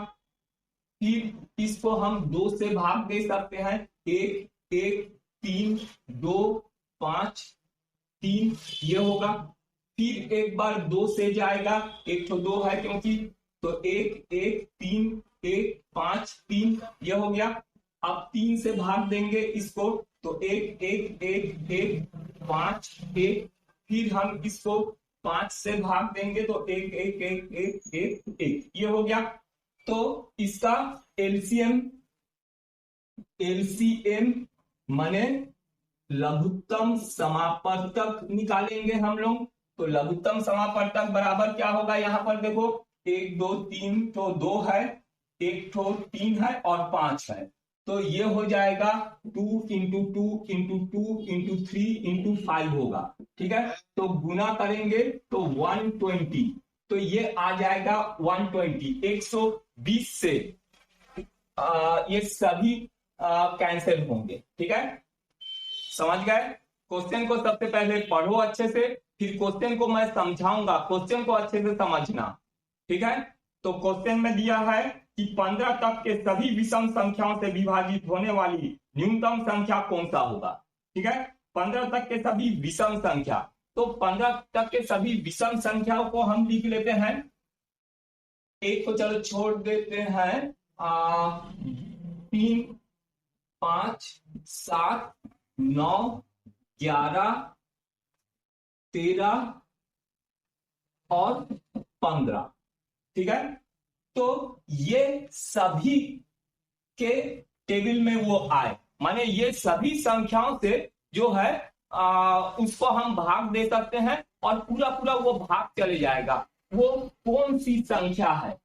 फिर इसको हम 2 से भाग दे सकते हैं, 1, 1, 3, 2, 5, 3, ये होगा। फिर एक बार 2 से जाएगा, एक तो 2 है क्योंकि, तो 1, 1, 3, 1, 5, 3, ये हो गया। अब 3 से भाग देंगे इसको, तो 1, 1, 1, 1, 5, 1। फिर हम इसको 5 से भाग देंगे तो 1, 1, 1, 1, 1, 1, ये हो गया। तो इसका एलसीएम माने लघुत्तम समापवर्तक निकालेंगे हम लोग। तो लघुत्तम समापवर्तक बराबर क्या होगा? यहां पर देखो 1, 2, 3 तो 2 है, 1 तो 3 है और 5 है, तो ये हो जाएगा 2 इंटू 2 इंटू 2 इंटू 3 इंटू 5 होगा। ठीक है, तो गुना करेंगे तो 120, तो ये आ जाएगा 120, 120 से ये सभी कैंसिल होंगे। ठीक है, समझ गए? क्वेश्चन को सबसे पहले पढ़ो अच्छे से, फिर क्वेश्चन को मैं समझाऊंगा, क्वेश्चन को अच्छे से समझना। ठीक है, तो क्वेश्चन में दिया है कि 15 तक के सभी विषम संख्याओं से विभाजित होने वाली न्यूनतम संख्या कौन सा होगा? ठीक है, 15 तक के सभी विषम संख्या, तो 15 तक के सभी विषम संख्याओं को हम लिख लेते हैं। एक को चलो छोड़ देते हैं, 3, 5, 7, 9, 11, 13 और 15। ठीक है, तो ये सभी के टेबल में वो आए, माने ये सभी संख्याओं से जो है उसको हम भाग दे सकते हैं और पूरा पूरा वो भाग चले जाएगा। वो कौन सी संख्या है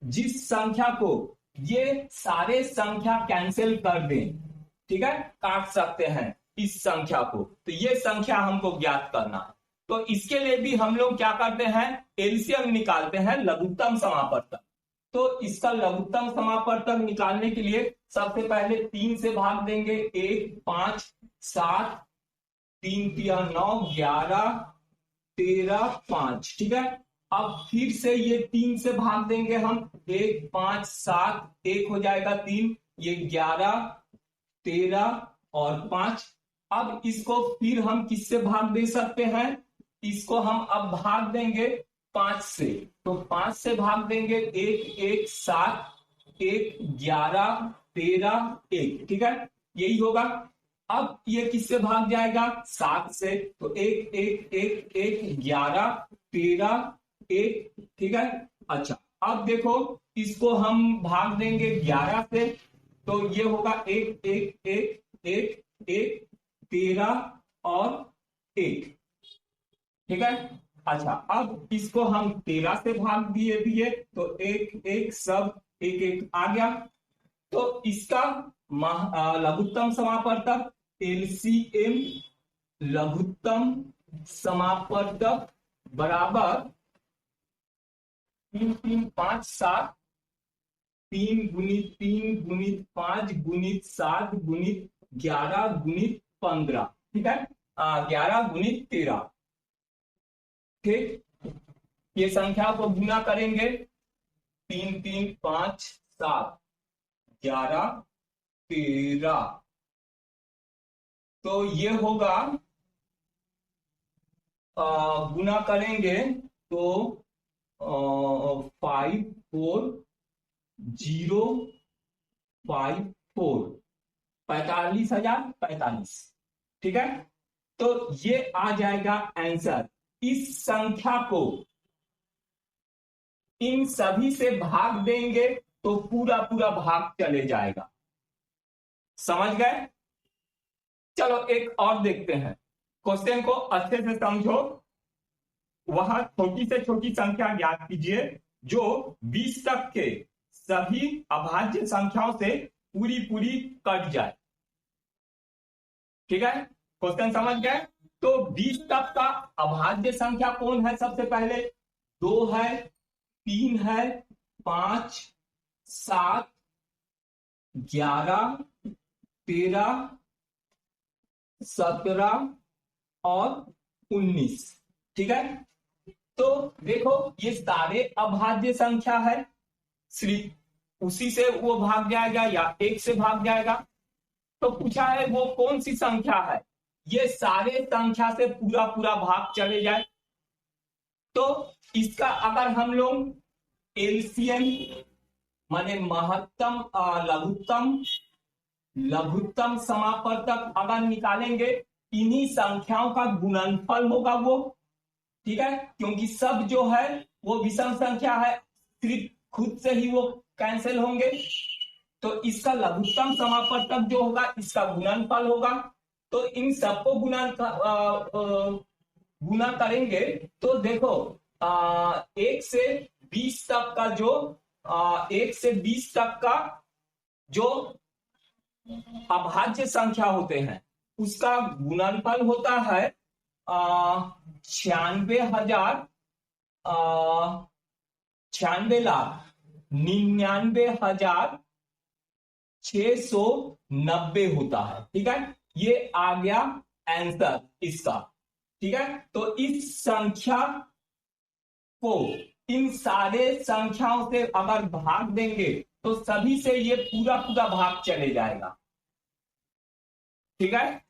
जिस संख्या को ये सारे संख्या कैंसिल कर दें? ठीक है, काट सकते हैं इस संख्या को, तो ये संख्या हमको ज्ञात करना है। तो इसके लिए भी हम लोग क्या करते हैं? एलसीएम निकालते हैं, लघुत्तम समापवर्तक। तो इसका लघुत्तम समापवर्तक निकालने के लिए सबसे पहले 3 से भाग देंगे, 1, 5, 7, 3, 3, 9, 11, 13, 5। ठीक है, अब फिर से ये 3 से भाग देंगे हम, 1, 5, 7, 1 हो जाएगा 3, ये 11, 13 और 5। अब इसको फिर हम किससे भाग दे सकते हैं? इसको हम अब भाग देंगे 5 से, तो 5 से भाग देंगे, 1, 1, 7, 1, 11, 13, 1। ठीक है, यही होगा। अब ये किससे भाग जाएगा? 7 से, तो 1, 1, 1, 1, 11, 13, 1। ठीक है, अच्छा अब देखो इसको हम भाग देंगे 11 से, तो ये होगा 1, 1, 1, 1, 1, 13 और 1। ठीक है, अच्छा अब इसको हम 13 से भाग दिए तो 1, 1 सब 1, 1 आ गया। तो इसका लघुत्तम समापवर्तक एलसीएम लघुत्तम समापवर्तक बराबर 3, 3, 5, 7, 3 गुणित 3 गुणित 5 गुणित 7 गुणित 11 गुणित 15। ठीक है, 11 गुणित 13। ठीक, ये संख्या को गुना करेंगे 3 3 5 7 11 13। तो ये होगा गुना करेंगे तो 540454 45,045। ठीक है, तो ये आ जाएगा आंसर। इस संख्या को इन सभी से भाग देंगे तो पूरा पूरा भाग चले जाएगा। समझ गए? चलो एक और देखते हैं। क्वेश्चन को अच्छे से समझो। वहां छोटी से छोटी संख्या ज्ञात कीजिए जो 20 तक के सभी अभाज्य संख्याओं से पूरी पूरी कट जाए। ठीक है, क्वेश्चन समझ गए? तो 20 तक का अभाज्य संख्या कौन है? सबसे पहले 2 है, 3 है, 5, 7, 11, 13, 17 और 19। ठीक है, तो देखो ये सारे अभाज्य संख्या है, सिर्फ उसी से वो भाग जाएगा या एक से भाग जाएगा। तो पूछा है वो कौन सी संख्या है, ये सारे संख्या से पूरा पूरा भाग चले जाए। तो इसका अगर हम लोग एलसीएम माने महत्तम लघुत्तम समापवर्तक अगर निकालेंगे, इन्हीं संख्याओं का गुणनफल होगा वो। ठीक है, क्योंकि सब जो है वो विषम संख्या है, सिर्फ खुद से ही वो कैंसिल होंगे। तो इसका लघुत्तम समापवर्तक जो होगा इसका गुणनफल होगा। तो इन सबको गुना करेंगे तो देखो 1 से 20 तक का जो 1 से 20 तक का जो अभाज्य संख्या होते हैं उसका गुणनफल होता है 96,99,690 होता है। ठीक है, ये आ गया आंसर इसका। ठीक है, तो इस संख्या को इन सारे संख्याओं से अगर भाग देंगे तो सभी से ये पूरा पूरा भाग चले जाएगा। ठीक है,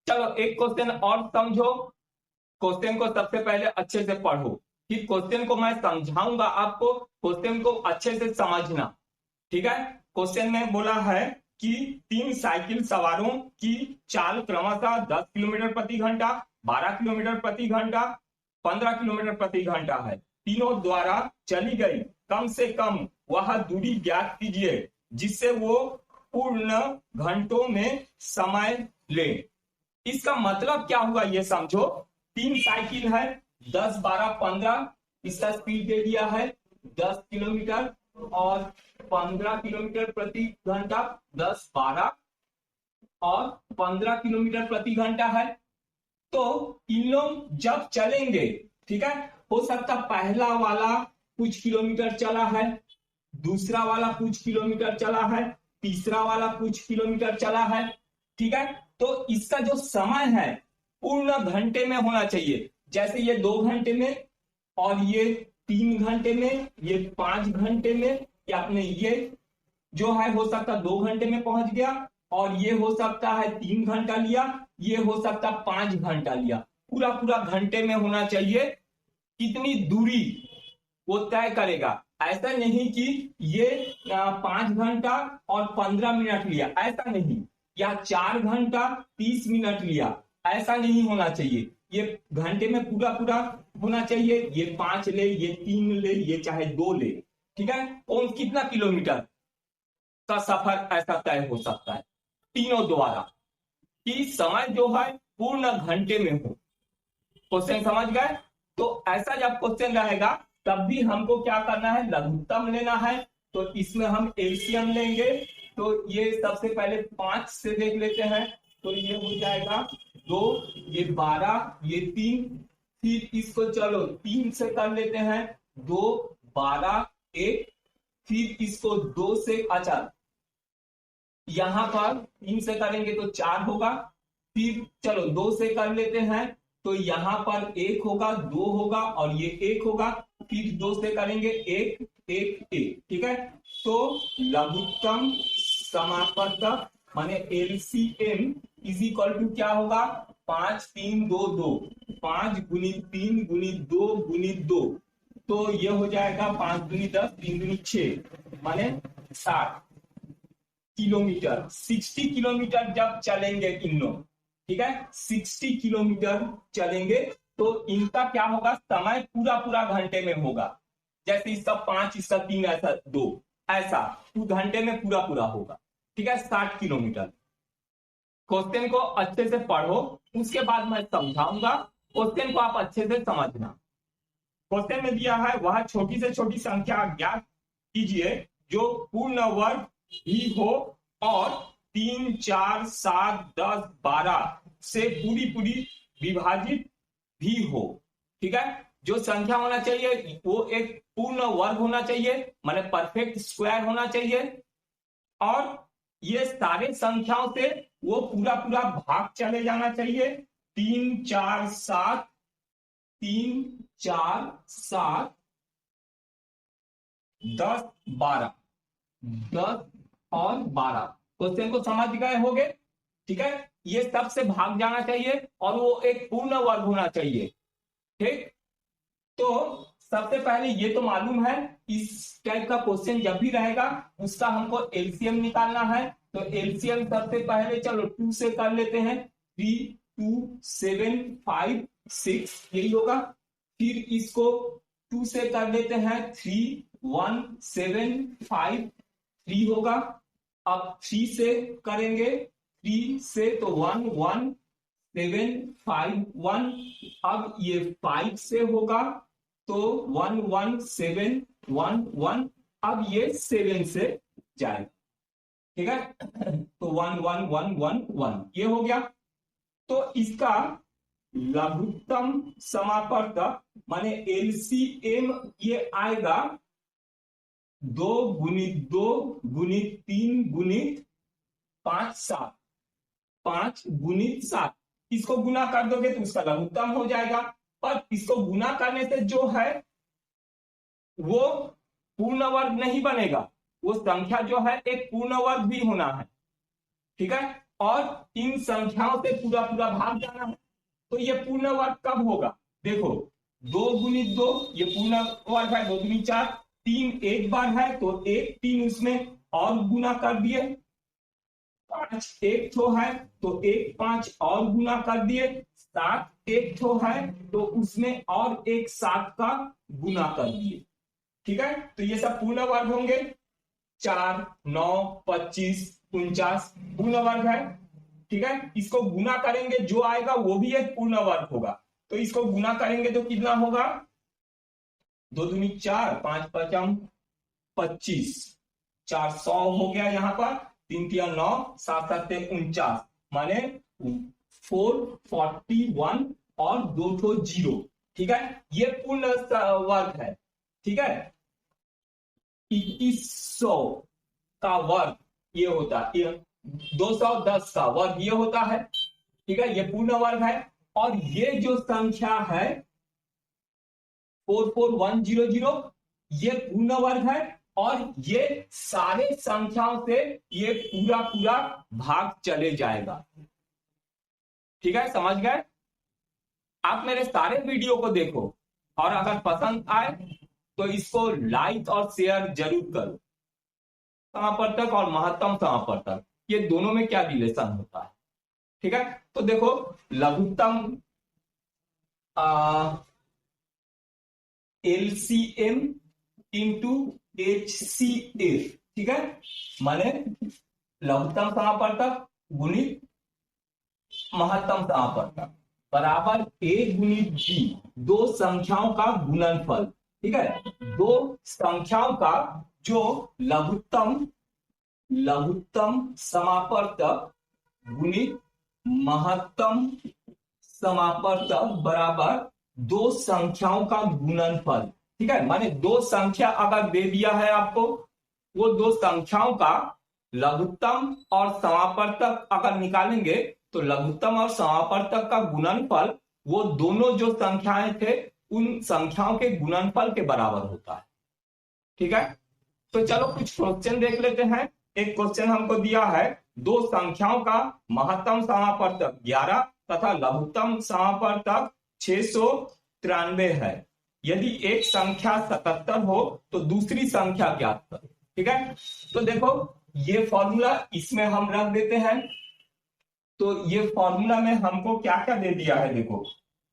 चलो एक क्वेश्चन और समझो। क्वेश्चन को सबसे पहले अच्छे से पढ़ो, कि क्वेश्चन को मैं समझाऊंगा आपको, क्वेश्चन को अच्छे से समझना। ठीक है, क्वेश्चन में बोला है कि 3 साइकिल सवारों की चाल क्रमशः 10 किलोमीटर प्रति घंटा, 12 किलोमीटर प्रति घंटा, 15 किलोमीटर प्रति घंटा है। तीनों द्वारा चली गई कम से कम वह दूरी ज्ञात कीजिए जिससे वो पूर्ण घंटों में समय ले। इसका मतलब क्या हुआ ये समझो। 3 साइकिल है, 10, 12, 15, इसका स्पीड दे दिया है 10 किलोमीटर और 15 किलोमीटर प्रति घंटा, 10, 12 और 15 किलोमीटर प्रति घंटा है। तो इन लोग जब चलेंगे, ठीक है, हो सकता पहला वाला कुछ किलोमीटर चला है, दूसरा वाला कुछ किलोमीटर चला है, तीसरा वाला कुछ किलोमीटर चला है। ठीक है, तो इसका जो समय है पूर्ण घंटे में होना चाहिए। जैसे ये 2 घंटे में और ये 3 घंटे में, ये 5 घंटे में, या अपने ये जो है हो सकता 2 घंटे में पहुंच गया, और ये हो सकता है 3 घंटा लिया, ये हो सकता 5 घंटा लिया। पूरा पूरा घंटे में होना चाहिए। कितनी दूरी वो तय करेगा। ऐसा नहीं कि ये 5 घंटा और 15 मिनट लिया, ऐसा नहीं, या 4 घंटा 30 मिनट लिया, ऐसा नहीं होना चाहिए। ये घंटे में पूरा पूरा होना चाहिए। ये 5 ले, ये 3 ले, ये चाहे 2 ले। ठीक है, कौन कितना किलोमीटर का सफर ऐसा तय हो सकता है तीनों द्वारा, कि समय जो है पूर्ण घंटे में हो। क्वेश्चन समझ गए? तो ऐसा जब क्वेश्चन रहेगा तब भी हमको क्या करना है, लघुत्तम लेना है। तो इसमें हम एलसीएम लेंगे। तो ये सबसे पहले 5 से देख लेते हैं। तो ये हो जाएगा 2, ये 12, ये 3, फिर इसको चलो 3 से कर लेते हैं, 2, 12, 1, फिर इसको 2 से, अच्छा यहां पर 3 से करेंगे तो 4 होगा, फिर चलो 2 से कर लेते हैं तो यहां पर 1 होगा, 2 होगा और ये 1 होगा, फिर 2 से करेंगे 1, एक एक, ठीक है। तो लघुत्तम समापवर्तक माने एलसीएम इज इक्वल टू क्या होगा, 5 3 2 2, 5 गुणित 3 गुणित 2 गुणित 2, तो ये हो जाएगा 5 गुणित 10 3 गुणित 6 माने 60 किलोमीटर। 60 किलोमीटर जब चलेंगे इन लोग, ठीक है, 60 किलोमीटर चलेंगे तो इनका क्या होगा, समय पूरा पूरा घंटे में होगा। जैसे इसका 5 इसका 3 ऐसा 2 ऐसा घंटे में पूरा पूरा होगा, ठीक है, 60 किलोमीटर। क्वेश्चन को अच्छे से पढ़ो, उसके बाद मैं समझाऊंगा, क्वेश्चन को आप अच्छे से समझना। क्वेश्चन में दिया है वह छोटी से छोटी संख्या ज्ञात कीजिए जो पूर्ण वर्ग ही हो और 3 4 7 10 12 से पूरी पूरी विभाजित भी हो, ठीक है। जो संख्या होना चाहिए वो एक पूर्ण वर्ग होना चाहिए, माने परफेक्ट स्क्वायर होना चाहिए, और ये सारे संख्याओं से वो पूरा पूरा भाग चले जाना चाहिए। 3 4 7 3 4 7 10 12 10 और 12। क्वेश्चन को समझ गए होंगे, ठीक है। ये सब से भाग जाना चाहिए और वो एक पूर्ण वर्ग होना चाहिए, ठीक। तो सबसे पहले ये तो मालूम है, इस टाइप का क्वेश्चन जब भी रहेगा उसका हमको एलसीएम निकालना है। तो एलसीएम सबसे पहले चलो 2 से कर लेते हैं, 3 2 7 5 6 यही होगा। फिर इसको 2 से कर लेते हैं, 3 1 7 5 3 होगा। अब 3 से करेंगे, 3 से तो 1 1 7 5 1। अब ये 5 से होगा तो 1 1 7 1 1। अब ये 7 से जाएगा, ठीक है। तो 1 1 1 1 1 ये हो गया। तो इसका लघुत्तम समापवर्तक माने एलसीएम ये आएगा 2 गुणित 2 गुणित 3 गुणित 5 7, 5 गुणित 7। इसको गुना कर दोगे तो उसका लघुत्तम हो जाएगा। पर इसको गुना करने से जो है वो पूर्ण वर्ग नहीं बनेगा, वो संख्या जो है एक पूर्ण वर्ग भी होना है, ठीक है। और इन संख्याओं से पूरा पूरा भाग जाना है। तो ये पूर्ण वर्ग कब होगा, देखो 2 गुणित 2 ये पूर्ण वर्ग है, 2 गुणित 4, 3 एक बार है तो 1 3 उसमें और गुना कर दिए, 5 एक ठो है तो 1 5 और गुना कर दिए, 7 एक ठो है तो उसमें और एक 7 का गुना कर दिए, ठीक है। तो ये सब पूर्ण वर्ग होंगे। 4 9 25 49 पूर्ण वर्ग है, ठीक है। इसको गुना करेंगे जो आएगा वो भी एक पूर्ण वर्ग होगा। तो इसको गुना करेंगे तो कितना होगा, 2 दूनी 4 5 5 25 400 हो गया यहाँ पर, 3 3 9 7 7 49 माने 441 और 2 ठो 0, ठीक है। ये पूर्ण वर्ग है, ठीक है। 2100 का वर्ग ये होता है, 210 का वर्ग ये होता है, ठीक है। ये पूर्ण वर्ग है। और ये जो संख्या है 44100 ये पूर्ण वर्ग है। और ये सारे संख्याओं से ये पूरा पूरा भाग चले जाएगा, ठीक है। समझ गए। आप मेरे सारे वीडियो को देखो और अगर पसंद आए तो इसको लाइक और शेयर जरूर करो। समापवर्तक और महत्तम समापवर्तक ये दोनों में क्या रिलेशन होता है, ठीक है। तो देखो लघुत्तम एलसीएम इंटू एचसीएफ, ठीक है, माने लघुत्तम समापवर्तक गुणित महत्तम समापवर्तक बराबर ए गुणित बी, दो संख्याओं का गुणनफल, ठीक है। दो संख्याओं का जो लघुत्तम समापवर्तक गुणित महत्तम समापवर्तक बराबर दो संख्याओं का गुणनफल, ठीक है। माने दो संख्या अगर दे दिया है आपको, वो दो संख्याओं का लघुत्तम और समापवर्तक अगर निकालेंगे तो लघुत्तम और समापवर्तक का गुणनफल वो दोनों जो संख्याएं थे उन संख्याओं के गुणनफल के बराबर होता है। ठीक है। तो चलो कुछ क्वेश्चन देख लेते हैं। एक क्वेश्चन हमको दिया है, दो संख्याओं का महत्तम समापवर्तक 11 तथा लघुत्तम समापवर्तक 693 है। यदि एक संख्या 77 हो तो दूसरी संख्या ज्ञात करो। ठीक है, तो देखो ये फॉर्मूला इसमें हम रख देते हैं। तो ये फॉर्मूला में हमको क्या क्या दे दिया है, देखो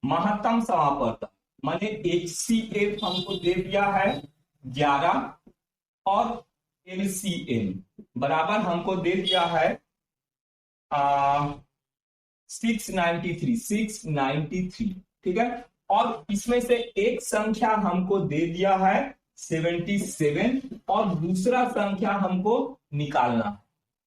महत्तम समापवर्तक माने HCF हमको दे दिया है 11 और LCM बराबर हमको दे दिया है 693। ठीक है, और इसमें से एक संख्या हमको दे दिया है 77 और दूसरा संख्या हमको निकालना है।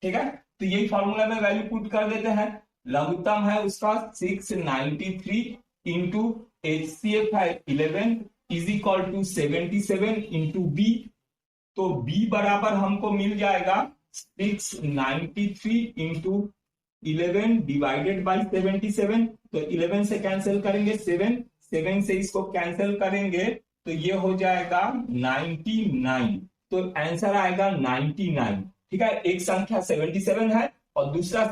ठीक है, तो यही फॉर्मूला में वैल्यू पुट कर देते हैं। लघुत्तम है उसका 693 इंटू HCF है 11 is equal to 77 into b. तो b बराबर हमको मिल जाएगा 693 इंटू 11 डिवाइडेड बाई 77। तो 11 से कैंसिल करेंगे 7 से इसको कैंसिल करेंगे तो ये हो जाएगा 99। तो आंसर आएगा 99। ठीक है, एक संख्या 77 है और दूसरा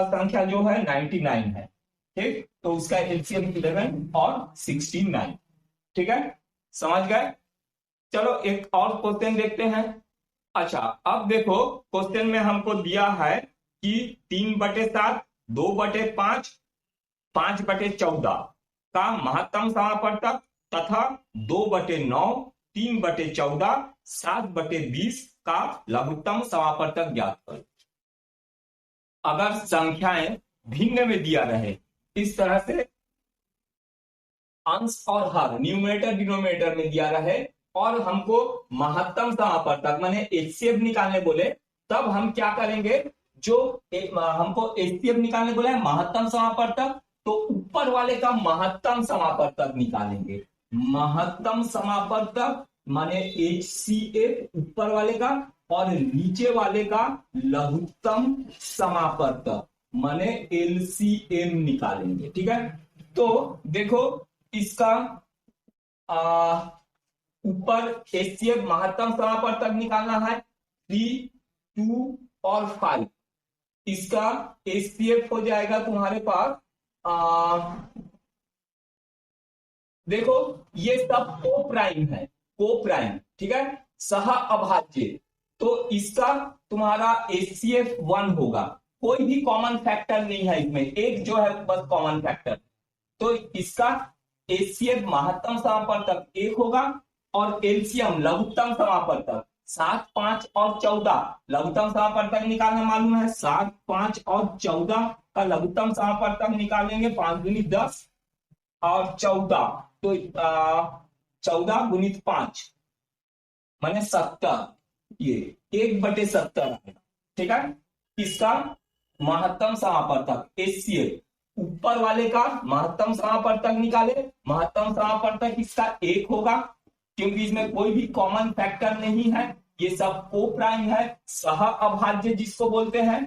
संख्या जो है 99 है। ठीक, तो उसका एलसीएम 11 और 69। ठीक है, समझ गए। चलो एक और क्वेश्चन देखते हैं। अच्छा, अब देखो क्वेश्चन में हमको दिया है कि 3/7, 2/5, 5/14 का महत्तम समापवर्तक तथा 2/9, 3/14, 7/20 का लघुत्तम समापवर्तक ज्ञात करो। अगर संख्याएं भिन्न में दिया रहे इस तरह से अंश और हर न्यूमरेटर डिनोमिनेटर में दिया रहे और हमको महत्तम समापवर्तक माने एचसीएफ निकालने बोले, तब हम क्या करेंगे, जो हमको एचसीएफ निकालने बोला है महत्तम समापवर्तक, तो ऊपर वाले का महत्तम समापवर्तक निकालेंगे। महत्तम समापवर्तक माने HCF ऊपर वाले का और नीचे वाले का लघुत्तम समापवर्तक माने LCM निकालेंगे। ठीक है, तो देखो इसका ऊपर HCF महत्तम समापवर्तक निकालना है 3, 2 और 5। इसका HCF हो जाएगा तुम्हारे पास देखो ये सब को प्राइम है, को प्राइम। ठीक है, सह अभाज्य, तो इसका तुम्हारा HCF 1 होगा। कोई भी कॉमन फैक्टर नहीं है इसमें, एक जो है बस कॉमन फैक्टर। तो इसका HCF महत्तम समापवर्तक 1 होगा और LCM लघुत्तम समापवर्तक 7, 5 और 14 लघुत्तम समापवर्तक निकालना मालूम है। 7, 5 और 14 का लघुत्तम समापवर्तक निकालेंगे। 5 गुणित 10 और 14, तो 14 गुणित 5 माने 70, ये 1/70 आएगा। ठीक है, इसका महत्तम समापवर्तक HCF ऊपर वाले का महत्तम समापवर्तक निकाले। महत्तम समापवर्तक इसका 1 होगा क्योंकि इसमें कोई भी कॉमन फैक्टर नहीं है, ये सब को प्राइम है, सह अभाज्य जिसको बोलते हैं।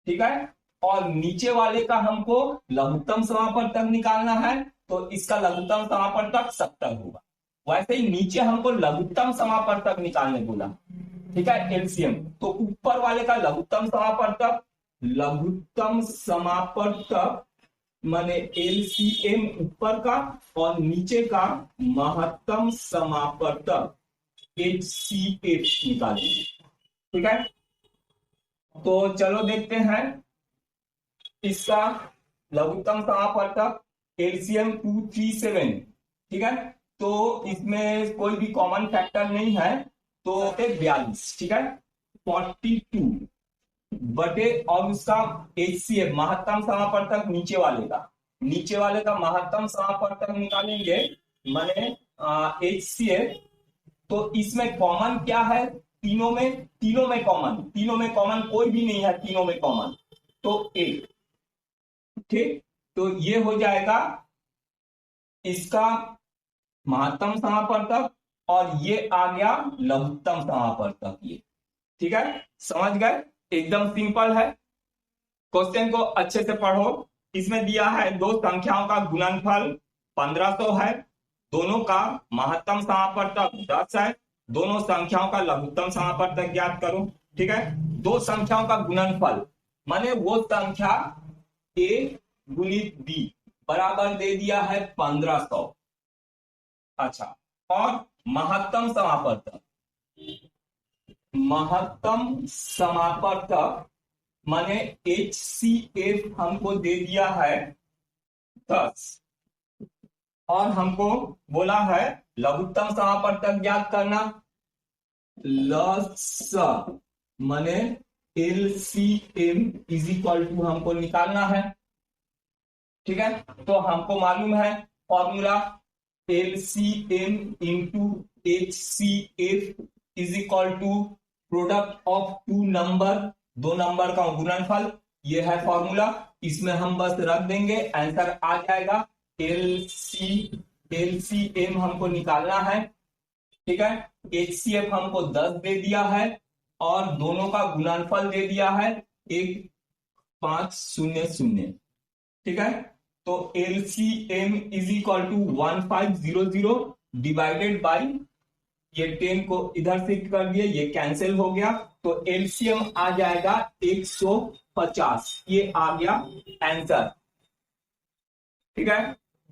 ठीक है, और नीचे वाले का हमको लघुत्तम समापवर्तक निकालना है, तो इसका लघुत्तम समापवर्तक 70 होगा। वैसे ही नीचे हमको लघुत्तम समापवर्तक निकालने बोला। ठीक है, एलसीएम, तो ऊपर वाले का लघुत्तम समापवर्तक, लघुत्तम समापवर्तक माने LCM ऊपर का और नीचे का महत्तम समापवर्तक HCF निकालेंगे। ठीक है, तो चलो देखते हैं इसका लघुत्तम समापवर्तक LCM 237। ठीक है, तो इसमें कोई भी कॉमन फैक्टर नहीं है, तो 42। ठीक है, 42 बटे और उसका HCF महत्तम समापवर्तक नीचे वाले का महत्तम समापवर्तक निकालेंगे माने HCF। तो इसमें कॉमन क्या है, तीनों में कॉमन कोई भी नहीं है, तीनों में कॉमन तो 1। ठीक, तो ये हो जाएगा इसका महत्तम समापवर्तक और ये आ गया लघुत्तम समापवर्तक ये। ठीक है, समझ गए, एकदम सिंपल है। क्वेश्चन को अच्छे से पढ़ो। इसमें दिया है दो संख्याओं का गुणनफल 1500 है, दोनों का महत्तम समापवर्तक 10 है दोनों संख्याओं का लघुत्तम समापवर्तक ज्ञात करो। ठीक है, दो संख्याओं का गुणनफल माने वो संख्या a गुणित b बराबर दे दिया है 1500। अच्छा, और महत्तम समापवर्तक, महत्तम समापवर्तक माने HCF हमको दे दिया है 10, और हमको बोला है लघुत्तम समापवर्तक ज्ञात करना। लस माने LCM इज इक्वल टू हमको निकालना है। ठीक है, तो हमको मालूम है formula LCM into HCF is equal to product of two number, दो नंबर का गुणनफल। ये है फॉर्मूला, इसमें हम बस रख देंगे, आंसर आ जाएगा। LCM हमको निकालना है। ठीक है, HCF हमको 10 दे दिया है और दोनों का गुणनफल दे दिया है 1500। ठीक है, तो LCM is equal to 1500 divided by, ये 10 को इधर शिफ्ट कर दिए, ये कैंसिल हो गया, तो LCM आ जाएगा 150। ये आ गया आंसर। ठीक है,